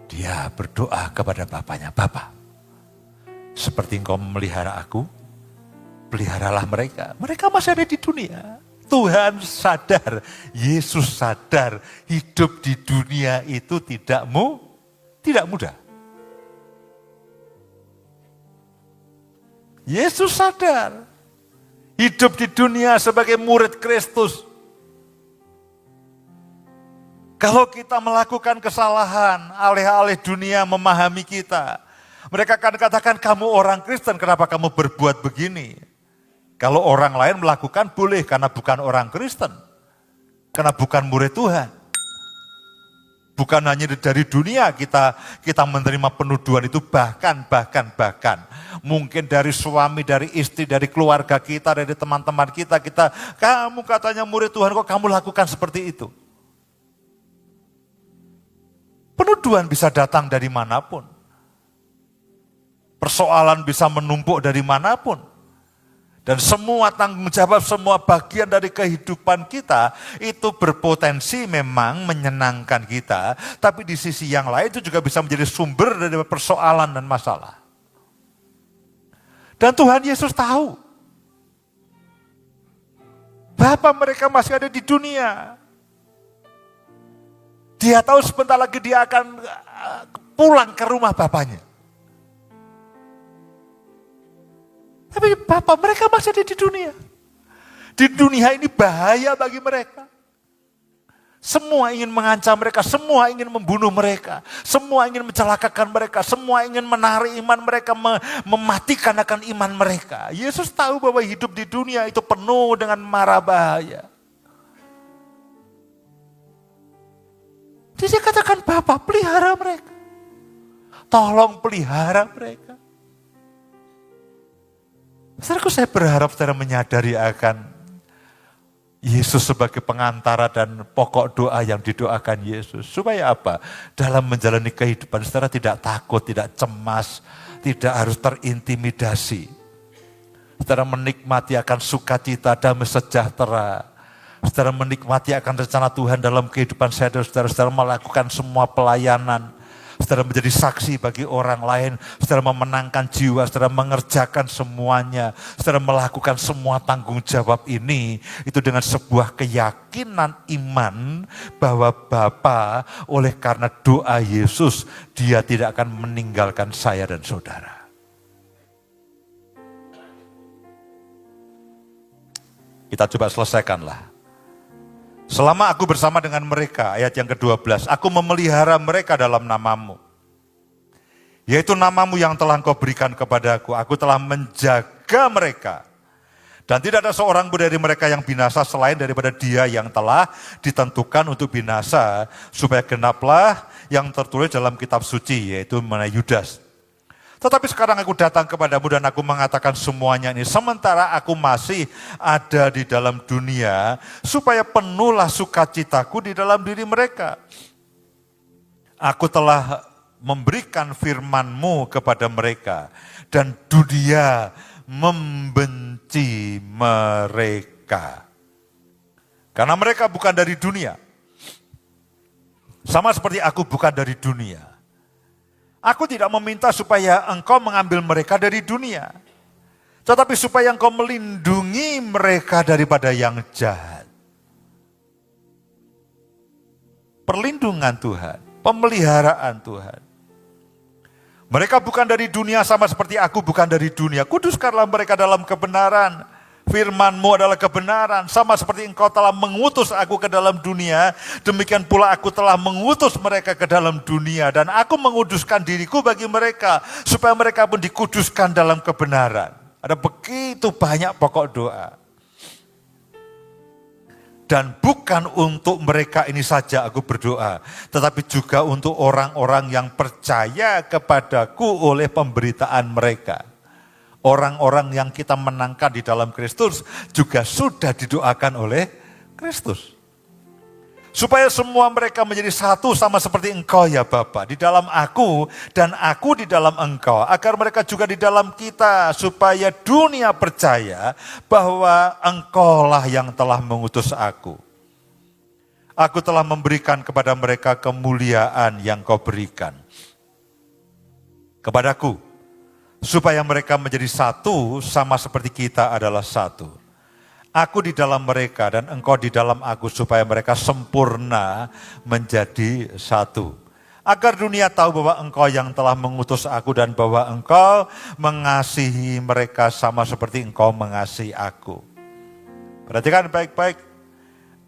Dia berdoa kepada Bapaknya, Bapa, seperti Engkau memelihara aku, peliharalah mereka. Mereka masih ada di dunia. Tuhan sadar, Yesus sadar, hidup di dunia itu tidak mudah. Yesus sadar, hidup di dunia sebagai murid Kristus. Kalau kita melakukan kesalahan, alih-alih dunia memahami kita, mereka akan katakan, kamu orang Kristen, kenapa kamu berbuat begini? Kalau orang lain melakukan boleh, karena bukan orang Kristen. Karena bukan murid Tuhan. Bukan hanya dari dunia kita menerima penuduhan itu, bahkan. Mungkin dari suami, dari istri, dari keluarga kita, dari teman-teman kita, kamu katanya murid Tuhan, kok kamu lakukan seperti itu? Penuduhan bisa datang dari manapun. Persoalan bisa menumpuk dari manapun. Dan semua tanggung jawab, semua bagian dari kehidupan kita itu berpotensi memang menyenangkan kita. Tapi di sisi yang lain itu juga bisa menjadi sumber dari persoalan dan masalah. Dan Tuhan Yesus tahu. Bapa mereka masih ada di dunia. Dia tahu sebentar lagi dia akan pulang ke rumah Bapaknya. Tapi Bapak mereka masih ada di dunia. Di dunia ini bahaya bagi mereka. Semua ingin mengancam mereka, semua ingin membunuh mereka, semua ingin mencelakakan mereka, semua ingin menarik iman mereka, mematikan akan iman mereka. Yesus tahu bahwa hidup di dunia itu penuh dengan mara bahaya. Dia katakan, Bapak pelihara mereka. Tolong pelihara mereka. Saudaraku, saya berharap saudara menyadari akan Yesus sebagai pengantara dan pokok doa yang didoakan Yesus. Supaya apa? Dalam menjalani kehidupan saudara tidak takut, tidak cemas, tidak harus terintimidasi. Saudara menikmati akan sukacita, damai sejahtera. Saudara menikmati akan rencana Tuhan dalam kehidupan saudara melakukan semua pelayanan. Saudara menjadi saksi bagi orang lain, saudara memenangkan jiwa, saudara mengerjakan semuanya, saudara melakukan semua tanggung jawab ini, itu dengan sebuah keyakinan iman bahwa Bapa oleh karena doa Yesus, dia tidak akan meninggalkan saya dan saudara. Kita coba selesaikanlah. Selama aku bersama dengan mereka, ayat yang ke-12, aku memelihara mereka dalam namamu. Yaitu namamu yang telah engkau berikan kepadaku, aku telah menjaga mereka. Dan tidak ada seorang pun dari mereka yang binasa selain daripada dia yang telah ditentukan untuk binasa, supaya genaplah yang tertulis dalam kitab suci, yaitu mengenai Yudas. Tetapi sekarang aku datang kepadamu dan aku mengatakan semuanya ini. Sementara aku masih ada di dalam dunia, supaya penuhlah sukacitaku di dalam diri mereka. Aku telah memberikan firman-Mu kepada mereka, dan dunia membenci mereka. Karena mereka bukan dari dunia. Sama seperti aku bukan dari dunia. Aku tidak meminta supaya engkau mengambil mereka dari dunia. Tetapi supaya engkau melindungi mereka daripada yang jahat. Perlindungan Tuhan, pemeliharaan Tuhan. Mereka bukan dari dunia sama seperti aku bukan dari dunia. Kuduskanlah mereka dalam kebenaran. Firman-Mu adalah kebenaran. Sama seperti engkau telah mengutus aku ke dalam dunia, demikian pula aku telah mengutus mereka ke dalam dunia. Dan aku menguduskan diriku bagi mereka, supaya mereka pun dikuduskan dalam kebenaran. Ada begitu banyak pokok doa. Dan bukan untuk mereka ini saja aku berdoa, tetapi juga untuk orang-orang yang percaya kepadaku oleh pemberitaan mereka. Orang-orang yang kita menangkan di dalam Kristus juga sudah didoakan oleh Kristus. Supaya semua mereka menjadi satu sama seperti engkau ya Bapa, di dalam aku dan aku di dalam engkau, agar mereka juga di dalam kita, supaya dunia percaya bahwa engkaulah yang telah mengutus aku. Aku telah memberikan kepada mereka kemuliaan yang kau berikan kepadaku, supaya mereka menjadi satu sama seperti kita adalah satu. Aku di dalam mereka dan engkau di dalam aku, supaya mereka sempurna menjadi satu. Agar dunia tahu bahwa engkau yang telah mengutus aku dan bahwa engkau mengasihi mereka sama seperti engkau mengasihi aku. Perhatikan baik-baik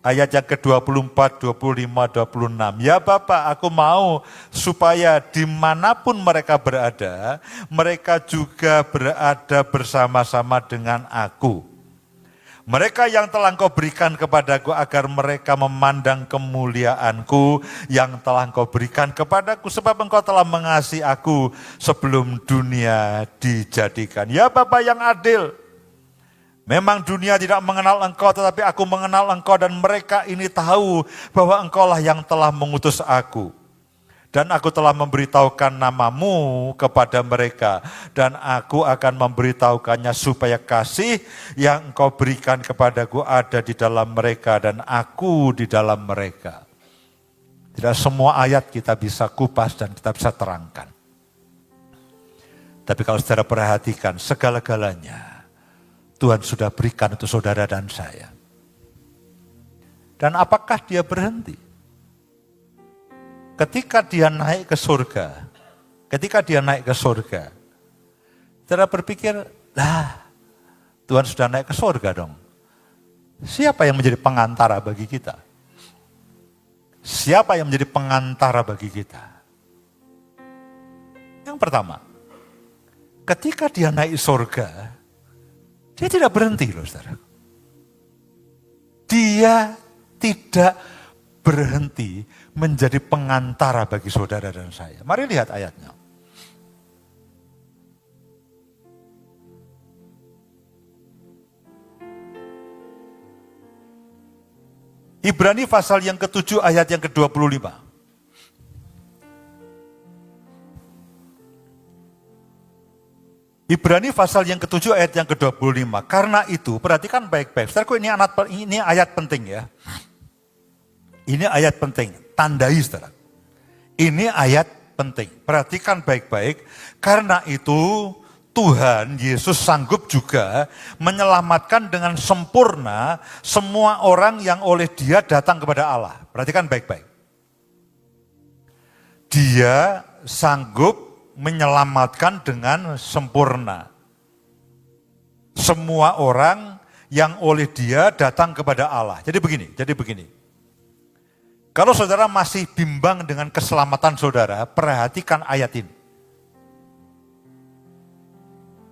ayat yang ke-24, 25, 26. Ya Bapa, aku mau supaya dimanapun mereka berada, mereka juga berada bersama-sama dengan aku. Mereka yang telah engkau berikan kepadaku, agar mereka memandang kemuliaanku yang telah engkau berikan kepadaku, sebab engkau telah mengasihi aku sebelum dunia dijadikan. Ya Bapa yang adil, memang dunia tidak mengenal engkau, tetapi aku mengenal engkau, dan mereka ini tahu bahwa engkaulah yang telah mengutus aku. Dan aku telah memberitahukan namamu kepada mereka, dan aku akan memberitahukannya supaya kasih yang engkau berikan kepadaku ada di dalam mereka, dan aku di dalam mereka. Tidak semua ayat kita bisa kupas dan kita bisa terangkan. Tapi kalau saudara perhatikan, segala-galanya Tuhan sudah berikan untuk saudara dan saya. Dan apakah dia berhenti? Ketika dia naik ke surga, saudara berpikir, Tuhan sudah naik ke surga dong. Siapa yang menjadi pengantara bagi kita? Siapa yang menjadi pengantara bagi kita? Yang pertama, ketika dia naik surga, dia tidak berhenti loh saudara. Dia tidak berhenti menjadi pengantara bagi saudara dan saya. Mari lihat ayatnya. Ibrani pasal yang ke-7 ayat yang ke-25. Ibrani pasal yang ke-7 ayat yang ke-25. Karena itu, perhatikan baik-baik. Saudaraku, ini ayat penting ya. Ini ayat penting, tandai saudara. Ini ayat penting, perhatikan baik-baik. Karena itu Tuhan Yesus sanggup juga menyelamatkan dengan sempurna semua orang yang oleh Dia datang kepada Allah. Perhatikan baik-baik. Dia sanggup menyelamatkan dengan sempurna semua orang yang oleh Dia datang kepada Allah. Jadi begini. Kalau saudara masih bimbang dengan keselamatan saudara, perhatikan ayat ini.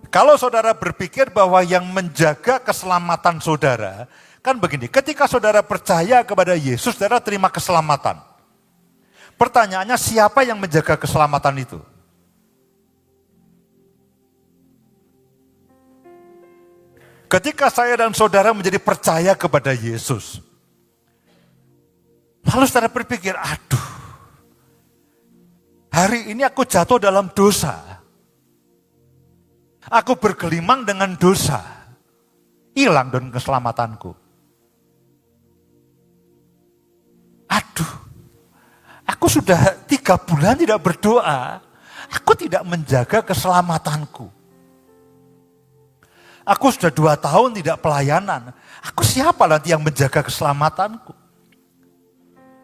Kalau saudara berpikir bahwa yang menjaga keselamatan saudara, kan begini, ketika saudara percaya kepada Yesus, saudara terima keselamatan. Pertanyaannya, siapa yang menjaga keselamatan itu? Ketika saya dan saudara menjadi percaya kepada Yesus, lalu saudara berpikir, hari ini aku jatuh dalam dosa. Aku bergelimang dengan dosa. Hilang dong keselamatanku. Aduh, aku sudah 3 bulan tidak berdoa. Aku tidak menjaga keselamatanku. Aku sudah 2 tahun tidak pelayanan. Aku siapa nanti yang menjaga keselamatanku?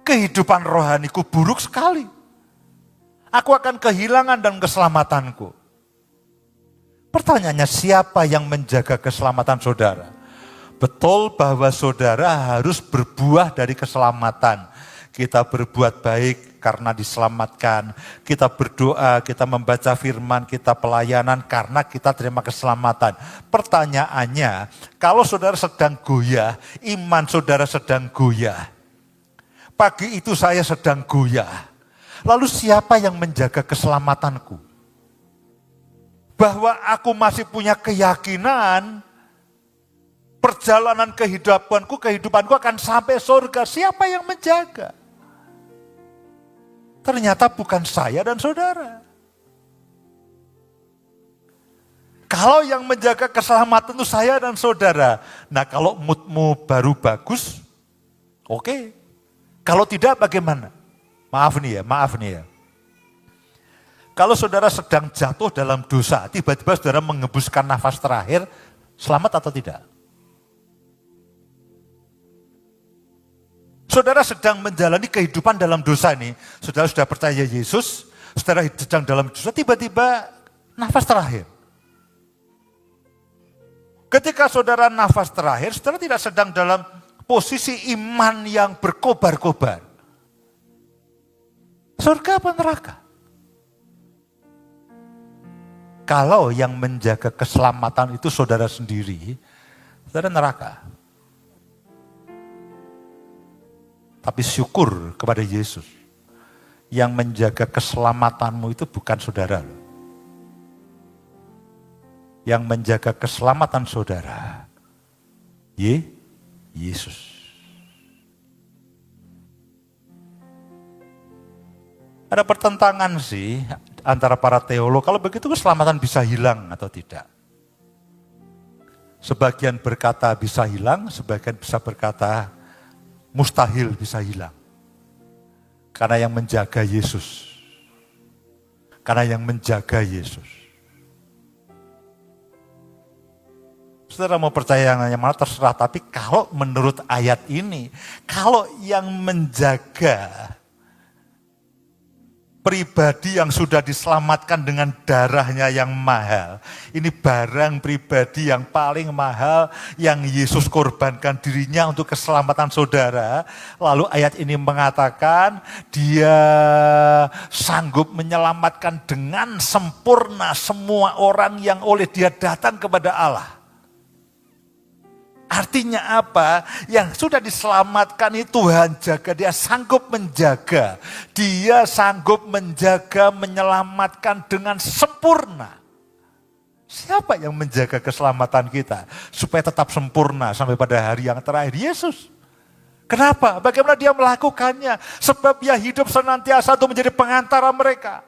Kehidupan rohaniku buruk sekali. Aku akan kehilangan dan keselamatanku. Pertanyaannya, siapa yang menjaga keselamatan saudara? Betul bahwa saudara harus berbuah dari keselamatan. Kita berbuat baik karena diselamatkan. Kita berdoa, kita membaca firman, kita pelayanan karena kita terima keselamatan. Pertanyaannya, kalau saudara sedang goyah, iman saudara sedang goyah. Pagi itu saya sedang goyah. Lalu siapa yang menjaga keselamatanku? Bahwa aku masih punya keyakinan perjalanan kehidupanku akan sampai surga. Siapa yang menjaga? Ternyata bukan saya dan saudara. Kalau yang menjaga keselamatan itu saya dan saudara. Nah, kalau moodmu baru bagus, oke. Kalau tidak bagaimana? Maaf nih ya. Kalau saudara sedang jatuh dalam dosa, tiba-tiba saudara mengembuskan nafas terakhir, selamat atau tidak? Saudara sedang menjalani kehidupan dalam dosa ini, saudara sudah percaya Yesus, saudara sedang dalam dosa, tiba-tiba nafas terakhir. Ketika saudara nafas terakhir, saudara tidak sedang dalam posisi iman yang berkobar-kobar. Surga apa neraka? Kalau yang menjaga keselamatan itu saudara sendiri, saudara neraka. Tapi syukur kepada Yesus. Yang menjaga keselamatanmu itu bukan saudara. Yang menjaga keselamatan saudara, Yesus. Ada pertentangan sih antara para teolog, kalau begitu keselamatan bisa hilang atau tidak. Sebagian berkata bisa hilang, sebagian bisa berkata mustahil bisa hilang. Karena yang menjaga Yesus. Karena yang menjaga Yesus. Saudara mau percaya yang mana terserah, tapi kalau menurut ayat ini, kalau yang menjaga pribadi yang sudah diselamatkan dengan darahnya yang mahal. Ini barang pribadi yang paling mahal yang Yesus korbankan dirinya untuk keselamatan saudara. Lalu ayat ini mengatakan dia sanggup menyelamatkan dengan sempurna semua orang yang oleh dia datang kepada Allah. Artinya apa? Yang sudah diselamatkan itu Tuhan jaga, dia sanggup menjaga. Dia sanggup menjaga, menyelamatkan dengan sempurna. Siapa yang menjaga keselamatan kita? Supaya tetap sempurna sampai pada hari yang terakhir, Yesus. Kenapa? Bagaimana dia melakukannya? Sebab dia hidup senantiasa untuk menjadi pengantara mereka.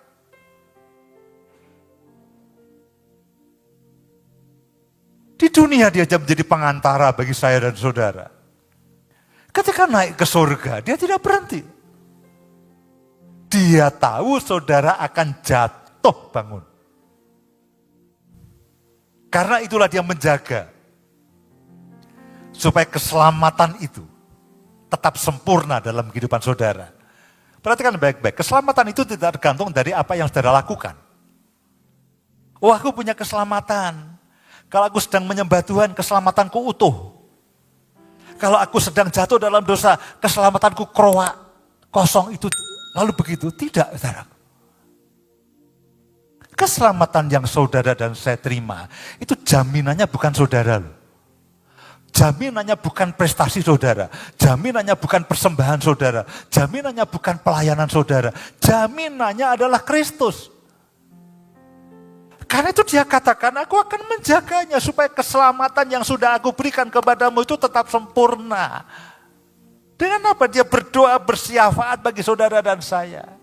Di dunia dia menjadi pengantara bagi saya dan saudara. Ketika naik ke surga, dia tidak berhenti. Dia tahu saudara akan jatuh bangun. Karena itulah dia menjaga. Supaya keselamatan itu tetap sempurna dalam kehidupan saudara. Perhatikan baik-baik, keselamatan itu tidak tergantung dari apa yang saudara lakukan. Oh, aku punya keselamatan. Kalau aku sedang menyembah Tuhan, keselamatanku utuh. Kalau aku sedang jatuh dalam dosa, keselamatanku kosong itu. Lalu begitu? Tidak, saudara. Keselamatan yang saudara dan saya terima, itu jaminannya bukan saudara. Jaminannya bukan prestasi saudara. Jaminannya bukan persembahan saudara. Jaminannya bukan pelayanan saudara. Jaminannya adalah Kristus. Karena itu dia katakan, aku akan menjaganya supaya keselamatan yang sudah aku berikan kepadamu itu tetap sempurna. Dengan apa? Dia berdoa bersyafaat bagi saudara dan saya.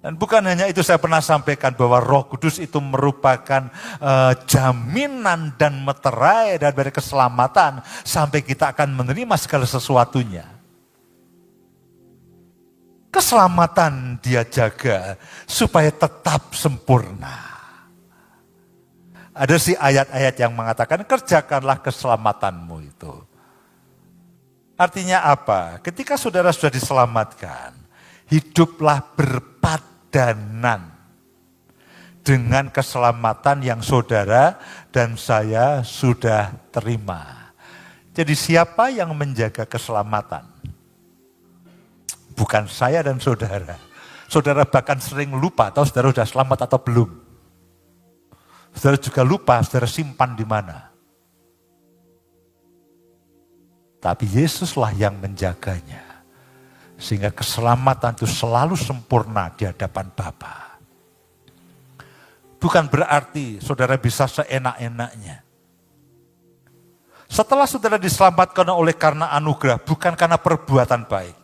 Dan bukan hanya itu, saya pernah sampaikan bahwa Roh Kudus itu merupakan jaminan dan meterai dari keselamatan sampai kita akan menerima segala sesuatunya. Keselamatan dia jaga supaya tetap sempurna. Ada sih ayat-ayat yang mengatakan kerjakanlah keselamatanmu itu. Artinya apa? Ketika saudara sudah diselamatkan, hiduplah berpadanan dengan keselamatan yang saudara dan saya sudah terima. Jadi siapa yang menjaga keselamatan? Bukan saya dan saudara. Saudara bahkan sering lupa, tahu saudara sudah selamat atau belum. Saudara juga lupa, saudara simpan di mana. Tapi Yesuslah yang menjaganya. Sehingga keselamatan itu selalu sempurna di hadapan Bapa. Bukan berarti saudara bisa seenak-enaknya. Setelah saudara diselamatkan oleh karena anugerah, bukan karena perbuatan baik.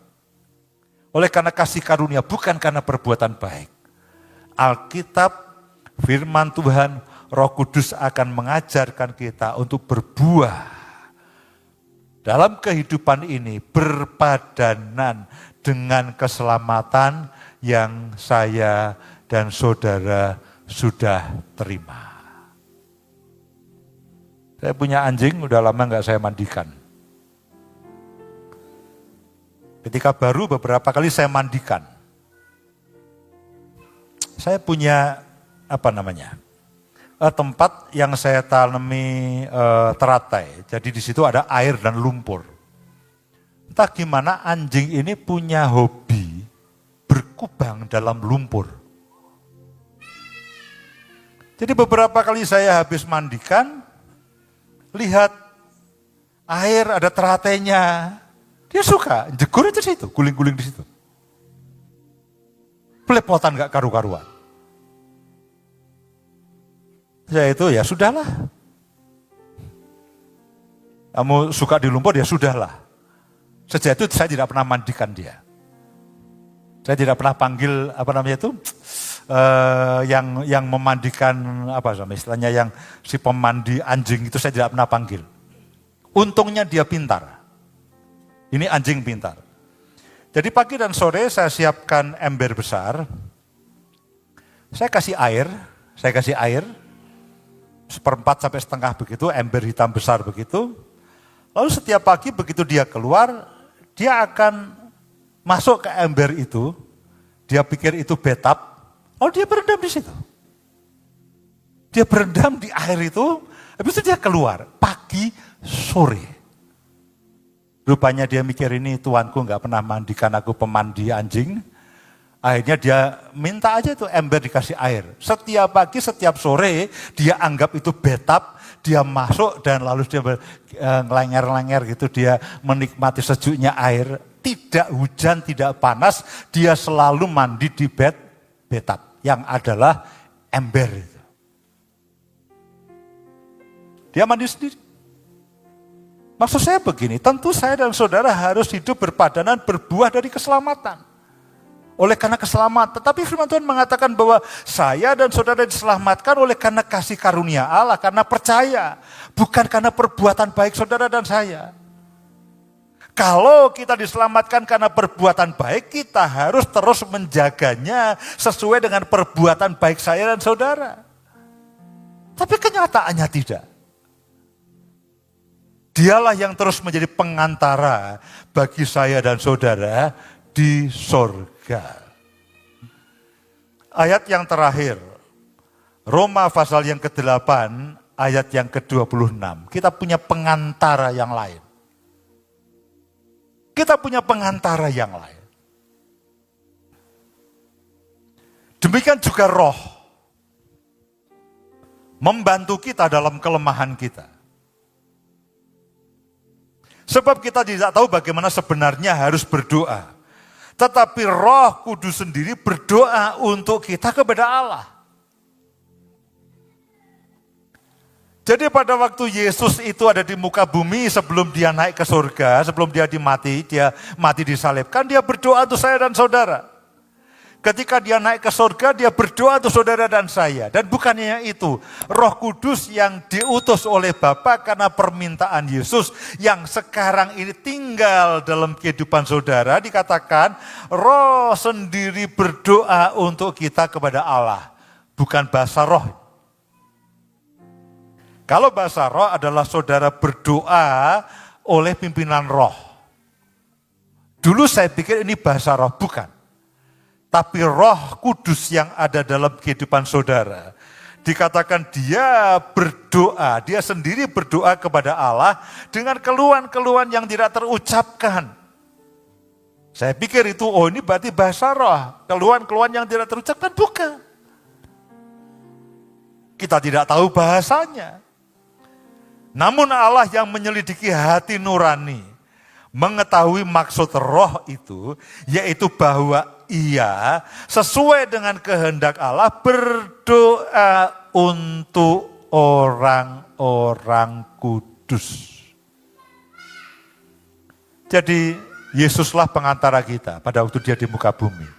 Oleh karena kasih karunia, bukan karena perbuatan baik. Alkitab, firman Tuhan, Roh Kudus akan mengajarkan kita untuk berbuah. Dalam kehidupan ini berpadanan dengan keselamatan yang saya dan saudara sudah terima. Saya punya anjing, udah lama nggak saya mandikan. Ketika baru beberapa kali saya mandikan. Saya punya tempat yang saya tanami teratai. Jadi di situ ada air dan lumpur. Entah gimana anjing ini punya hobi berkubang dalam lumpur. Jadi beberapa kali saya habis mandikan, lihat air ada teratainya. Dia suka, jegur itu di situ, guling-guling di situ. Pelepotan gak karu-karuan. Ya itu ya sudahlah. Kamu suka di lumpur ya sudahlah. Sejak itu saya tidak pernah mandikan dia. Saya tidak pernah panggil yang memandikan istilahnya yang si pemandi anjing itu saya tidak pernah panggil. Untungnya dia pintar. Ini anjing pintar. Jadi pagi dan sore saya siapkan ember besar. Saya kasih air. 1/4 sampai setengah begitu, ember hitam besar begitu. Lalu setiap pagi begitu dia keluar, dia akan masuk ke ember itu. Dia pikir itu bathtub, lalu dia berendam di situ. Dia berendam di air itu, habis itu dia keluar pagi sore. Rupanya dia mikir ini tuanku gak pernah mandikan aku pemandi anjing. Akhirnya dia minta aja tuh ember dikasih air. Setiap pagi, setiap sore dia anggap itu bathtub. Dia masuk dan lalu dia ngelenger-lenger gitu. Dia menikmati sejuknya air. Tidak hujan, tidak panas. Dia selalu mandi di bathtub yang adalah ember itu. Dia mandi sendiri. Maksud saya begini, tentu saya dan saudara harus hidup berpadanan, berbuah dari keselamatan. Oleh karena keselamatan, tapi firman Tuhan mengatakan bahwa saya dan saudara diselamatkan oleh karena kasih karunia Allah, karena percaya. Bukan karena perbuatan baik saudara dan saya. Kalau kita diselamatkan karena perbuatan baik, kita harus terus menjaganya sesuai dengan perbuatan baik saya dan saudara. Tapi kenyataannya tidak. Dialah yang terus menjadi pengantara bagi saya dan saudara di sorga. Ayat yang terakhir, Roma pasal yang ke-8, ayat yang ke-26. Kita punya pengantara yang lain. Kita punya pengantara yang lain. Demikian juga Roh membantu kita dalam kelemahan kita. Sebab kita tidak tahu bagaimana sebenarnya harus berdoa. Tetapi Roh Kudus sendiri berdoa untuk kita kepada Allah. Jadi pada waktu Yesus itu ada di muka bumi sebelum dia naik ke surga, sebelum dia mati disalibkan, dia berdoa untuk saya dan saudara. Ketika dia naik ke surga, dia berdoa untuk saudara dan saya. Dan bukannya itu, Roh Kudus yang diutus oleh Bapa karena permintaan Yesus yang sekarang ini tinggal dalam kehidupan saudara, dikatakan Roh sendiri berdoa untuk kita kepada Allah. Bukan bahasa roh. Kalau bahasa roh adalah saudara berdoa oleh pimpinan roh. Dulu saya pikir ini bahasa roh, bukan. Tapi Roh Kudus yang ada dalam kehidupan saudara, dikatakan dia berdoa, dia sendiri berdoa kepada Allah dengan keluhan-keluhan yang tidak terucapkan. Saya pikir itu, oh ini berarti bahasa roh, keluhan-keluhan yang tidak terucapkan, bukan. Kita tidak tahu bahasanya. Namun Allah yang menyelidiki hati nurani, mengetahui maksud roh itu, yaitu bahwa ia sesuai dengan kehendak Allah berdoa untuk orang-orang kudus. Jadi Yesuslah pengantara kita pada waktu dia di muka bumi.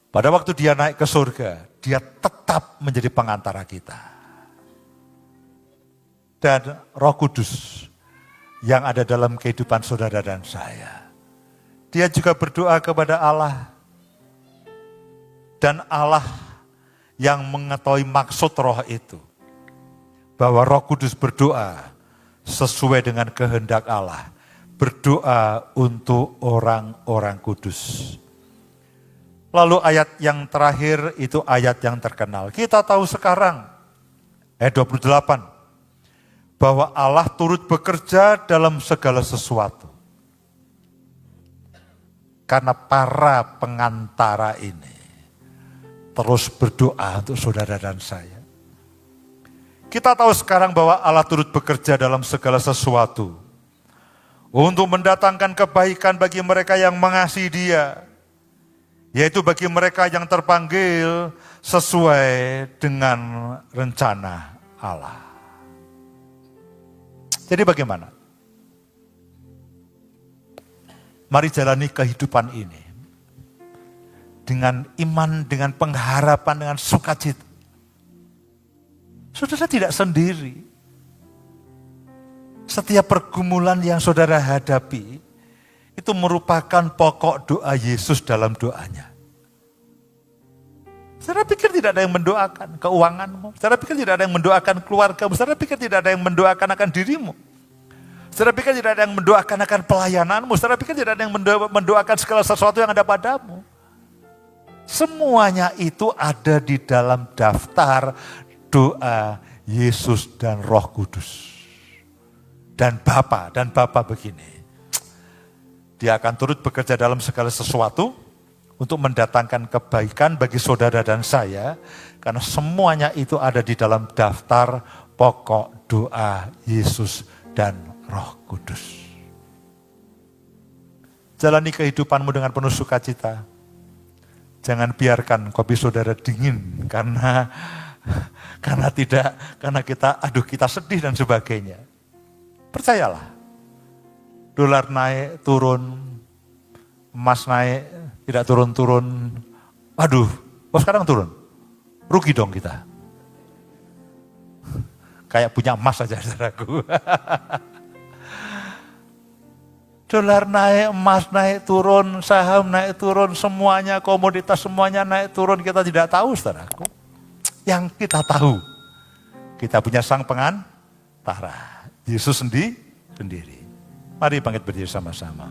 Pada waktu dia naik ke surga, dia tetap menjadi pengantara kita. Dan Roh Kudus yang ada dalam kehidupan saudara dan saya, dia juga berdoa kepada Allah. Dan Allah yang mengetahui maksud roh itu. Bahwa Roh Kudus berdoa sesuai dengan kehendak Allah. Berdoa untuk orang-orang kudus. Lalu ayat yang terakhir itu ayat yang terkenal. Kita tahu sekarang, ayat 28. Bahwa Allah turut bekerja dalam segala sesuatu. Karena para pengantara ini terus berdoa untuk saudara dan saya. Kita tahu sekarang bahwa Allah turut bekerja dalam segala sesuatu. Untuk mendatangkan kebaikan bagi mereka yang mengasihi Dia. Yaitu bagi mereka yang terpanggil sesuai dengan rencana Allah. Jadi bagaimana? Mari jalani kehidupan ini dengan iman, dengan pengharapan, dengan sukacita. Saudara tidak sendiri. Setiap pergumulan yang saudara hadapi itu merupakan pokok doa Yesus dalam doanya. Saudara pikir tidak ada yang mendoakan keuanganmu? Saudara pikir tidak ada yang mendoakan keluargamu? Saudara pikir tidak ada yang mendoakan akan dirimu? Saudara pikir tidak ada yang mendoakan akan pelayananmu? Saudara pikir tidak ada yang mendoakan segala sesuatu yang ada padamu? Semuanya itu ada di dalam daftar doa Yesus dan Roh Kudus. Dan Bapa begini. Dia akan turut bekerja dalam segala sesuatu untuk mendatangkan kebaikan bagi saudara dan saya. Karena semuanya itu ada di dalam daftar pokok doa Yesus dan Roh Kudus. Jalani kehidupanmu dengan penuh sukacita. Jangan biarkan kopi saudara dingin karena kita sedih dan sebagainya. Percayalah. Dolar naik, turun, emas naik, tidak turun-turun. Aduh, sekarang turun. Rugi dong kita. Kayak punya emas saja, saudaraku. Dolar naik, emas naik, turun, saham naik, turun, semuanya, komoditas semuanya naik, turun. Kita tidak tahu, saudaraku. Yang kita tahu, kita punya sang pengantara, Yesus sendiri. Mari bangkit berdiri sama-sama.